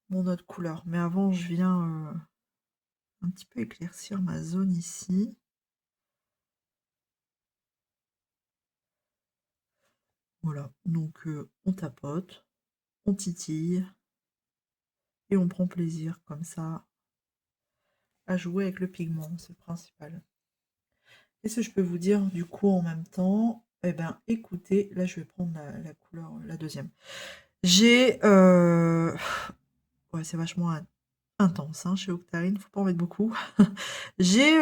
mon autre couleur. Mais avant, je viens un petit peu éclaircir ma zone ici. Voilà, donc on tapote, on titille et on prend plaisir comme ça à jouer avec le pigment, c'est le principal. Qu'est-ce que je peux vous dire du coup en même temps? Eh bien, écoutez, là je vais prendre la couleur, la deuxième. J'ai... Ouais, c'est vachement intense hein, chez Octarine, faut pas en mettre beaucoup. J'ai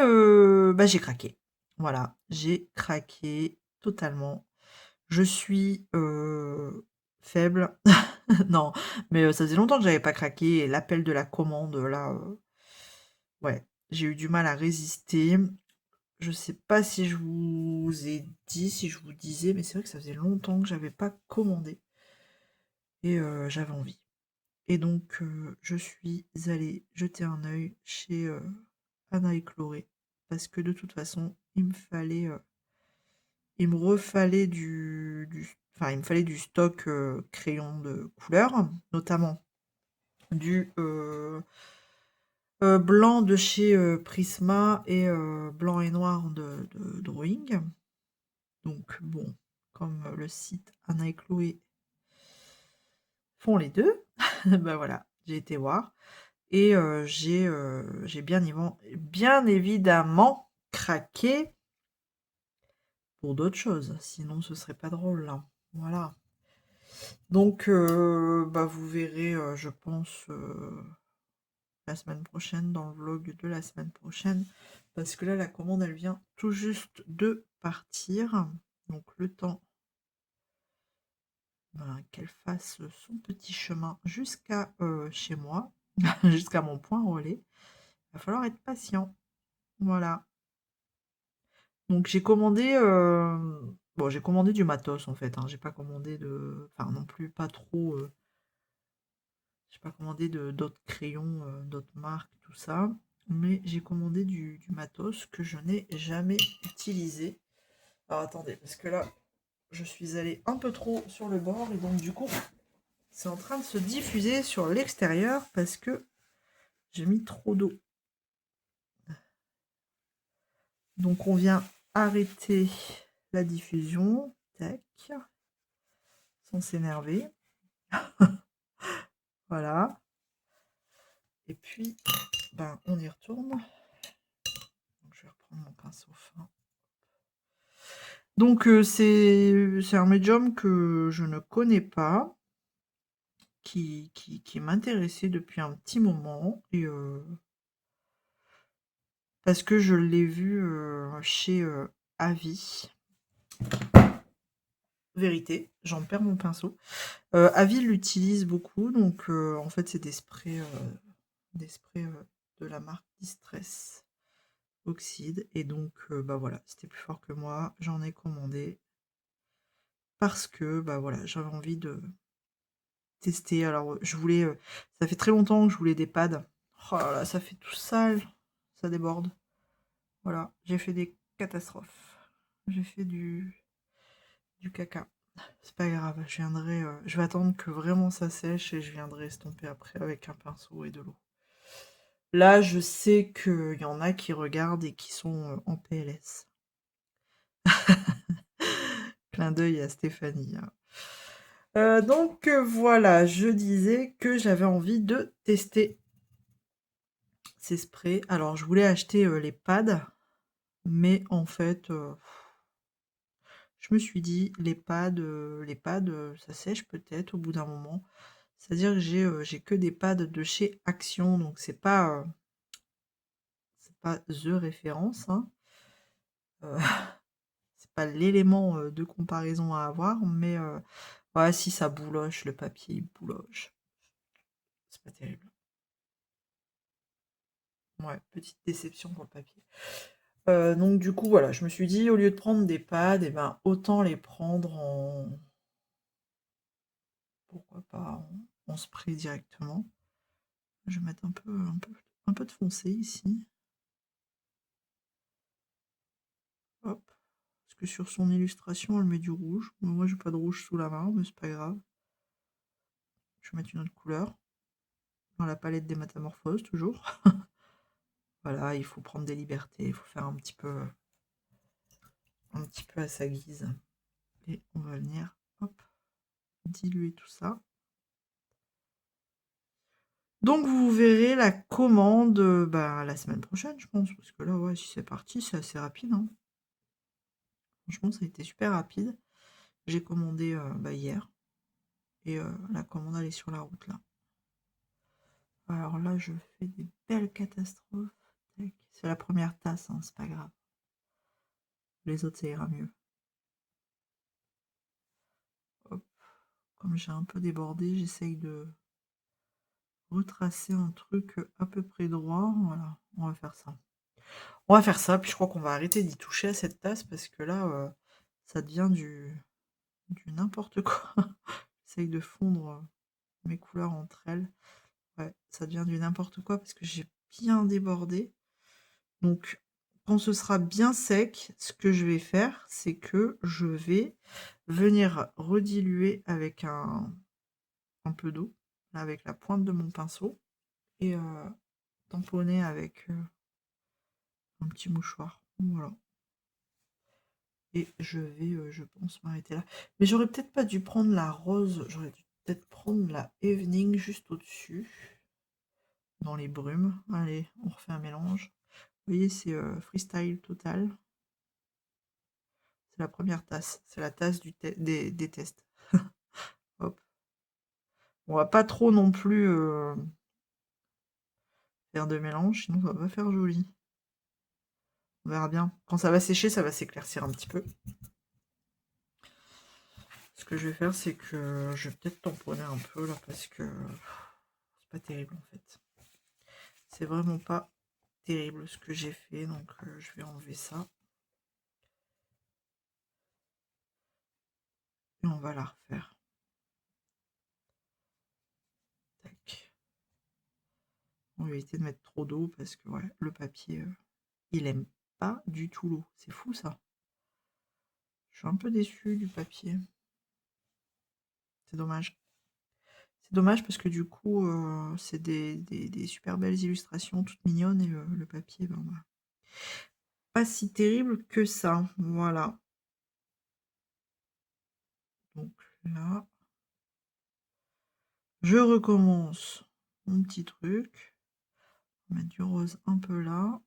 craqué. Voilà, j'ai craqué totalement. Je suis faible. Non, mais ça faisait longtemps que j'avais pas craqué. Et l'appel de la commande, là, ouais, j'ai eu du mal à résister. Je sais pas si je vous ai dit, si je vous disais, mais c'est vrai que ça faisait longtemps que j'avais pas commandé. Et j'avais envie. Et donc, je suis allée jeter un œil chez Anna et Chloé. Parce que de toute façon, il me refallait enfin, il me fallait du stock crayon de couleur, notamment du blanc de chez Prisma et blanc et noir de Drawing. Donc bon, comme le site Anna et Chloé font les deux, ben voilà, j'ai été voir. Et j'ai bien évidemment craqué pour d'autres choses. Sinon, ce serait pas drôle, là. Voilà. Donc, bah, vous verrez, je pense, la semaine prochaine, dans le vlog de la semaine prochaine. Parce que là, la commande, elle vient tout juste de partir. Donc, le temps ben, qu'elle fasse son petit chemin jusqu'à chez moi, jusqu'à mon point relais. Il va falloir être patient. Voilà. Donc j'ai commandé, bon j'ai commandé du matos en fait, hein. J'ai pas commandé de enfin non plus pas trop, j'ai pas commandé d'autres crayons, d'autres marques, tout ça. Mais j'ai commandé du matos que je n'ai jamais utilisé. Alors attendez, parce que là, je suis allée un peu trop sur le bord et donc du coup, c'est en train de se diffuser sur l'extérieur parce que j'ai mis trop d'eau. Donc on vient arrêter la diffusion. Tac. Sans s'énerver. Voilà. Et puis, ben, on y retourne. Donc, je vais reprendre mon pinceau fin. Donc, c'est un médium que je ne connais pas, qui m'intéressait depuis un petit moment. Et, parce que je l'ai vu chez Avis. Vérité, j'en perds mon pinceau. Avis l'utilise beaucoup, donc en fait c'est des sprays de la marque Distress oxyde. Et donc, bah voilà, c'était plus fort que moi. J'en ai commandé. Parce que, bah voilà, j'avais envie de tester. Alors, je voulais... ça fait très longtemps que je voulais des pads. Oh là là, ça fait tout sale. Ça déborde. Voilà, j'ai fait des catastrophes. J'ai fait du caca. C'est pas grave, je vais attendre que vraiment ça sèche et je viendrai estomper après avec un pinceau et de l'eau. Là, je sais qu'il y en a qui regardent et qui sont en PLS. Clin d'œil à Stéphanie, hein. Donc voilà, je disais que j'avais envie de tester ces sprays. Alors, je voulais acheter les pads, mais en fait, je me suis dit, les pads, ça sèche peut-être au bout d'un moment. C'est-à-dire que j'ai que des pads de chez Action, donc c'est pas the référence, hein. C'est pas l'élément de comparaison à avoir, mais ouais, si ça bouloche, le papier il bouloche. C'est pas terrible. Ouais, petite déception pour le papier. Donc du coup, voilà, je me suis dit, au lieu de prendre des pads, et ben, autant les prendre en... Pourquoi pas en spray directement. Je vais mettre un peu de foncé ici. Hop. Parce que sur son illustration, elle met du rouge. Moi, j'ai pas de rouge sous la main, mais c'est pas grave. Je vais mettre une autre couleur. Dans la palette des métamorphoses, toujours. Voilà, il faut prendre des libertés. Il faut faire un petit peu à sa guise. Et on va venir, hop, diluer tout ça. Donc, vous verrez la commande la semaine prochaine, je pense. Parce que là, ouais, si c'est parti, c'est assez rapide, hein. Franchement, ça a été super rapide. J'ai commandé hier. Et la commande, elle est sur la route, là. Alors là, je fais des belles catastrophes. C'est la première tasse, hein, c'est pas grave. Les autres, ça ira mieux. Hop. Comme j'ai un peu débordé, j'essaye de retracer un truc à peu près droit. Voilà, on va faire ça. On va faire ça, puis je crois qu'on va arrêter d'y toucher à cette tasse parce que là, ça devient du n'importe quoi. J'essaye de fondre mes couleurs entre elles. Ouais, ça devient du n'importe quoi parce que j'ai bien débordé. Donc, quand ce sera bien sec, ce que je vais faire, c'est que je vais venir rediluer avec un peu d'eau, avec la pointe de mon pinceau, et tamponner avec un petit mouchoir. Voilà. Et je vais, je pense, m'arrêter là. Mais j'aurais peut-être pas dû prendre la rose, j'aurais dû peut-être prendre la Evening juste au-dessus, dans les brumes. Allez, on refait un mélange. Vous voyez, c'est freestyle total. C'est la première tasse. C'est la tasse des tests. Hop. On va pas trop non plus faire de mélange, sinon ça va pas faire joli. On verra bien. Quand ça va sécher, ça va s'éclaircir un petit peu. Ce que je vais faire, c'est que je vais peut-être tamponner un peu là, parce que c'est pas terrible en fait. C'est vraiment pas terrible ce que j'ai fait, donc je vais enlever ça. Et on va la refaire. Tac. On va éviter de mettre trop d'eau parce que ouais, le papier, il aime pas du tout l'eau. C'est fou ça. Je suis un peu déçue du papier. C'est dommage. C'est dommage parce que du coup, c'est des super belles illustrations, toutes mignonnes, et le papier, ben, bah, pas si terrible que ça. Voilà. Donc là, je recommence mon petit truc. On va mettre du rose un peu là.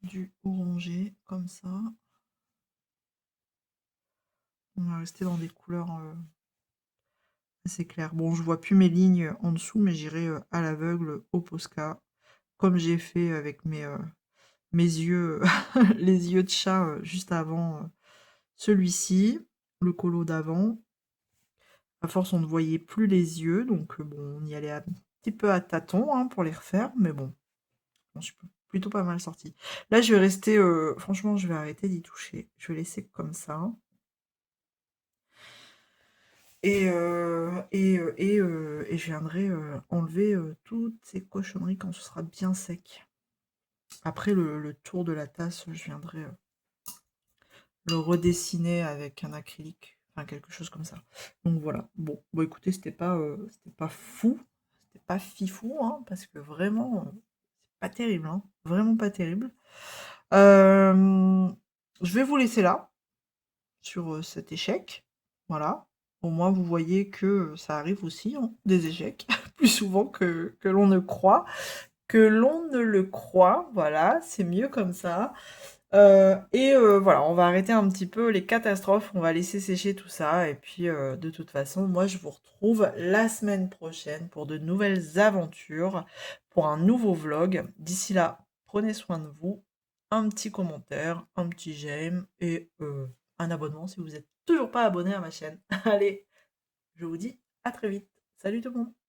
Du orangé, comme ça. On va rester dans des couleurs assez claires. Bon, je vois plus mes lignes en dessous, mais j'irai à l'aveugle au Posca, comme j'ai fait avec mes yeux, les yeux de chat juste avant celui-ci, le colo d'avant. À force, on ne voyait plus les yeux, donc bon, on y allait petit peu à tâtons hein, pour les refaire, mais bon, je suis plutôt pas mal sortie. Là, je vais rester, franchement, je vais arrêter d'y toucher. Je vais laisser comme ça. Et je viendrai enlever toutes ces cochonneries quand ce sera bien sec. Après le tour de la tasse, je viendrai le redessiner avec un acrylique, enfin quelque chose comme ça. Donc voilà. Bon écoutez, c'était pas fou, c'était pas fifou, hein, parce que vraiment, c'est pas terrible, hein, vraiment pas terrible. Je vais vous laisser là, sur cet échec. Voilà. Au moins, vous voyez que ça arrive aussi, hein, des échecs, plus souvent que l'on ne croit. Que l'on ne le croit, voilà, c'est mieux comme ça. Voilà, on va arrêter un petit peu les catastrophes, on va laisser sécher tout ça. Et puis, de toute façon, moi, je vous retrouve la semaine prochaine pour de nouvelles aventures, pour un nouveau vlog. D'ici là, prenez soin de vous. Un petit commentaire, un petit j'aime et un abonnement si vous n'êtes toujours pas abonné à ma chaîne. Allez, je vous dis à très vite. Salut tout le monde!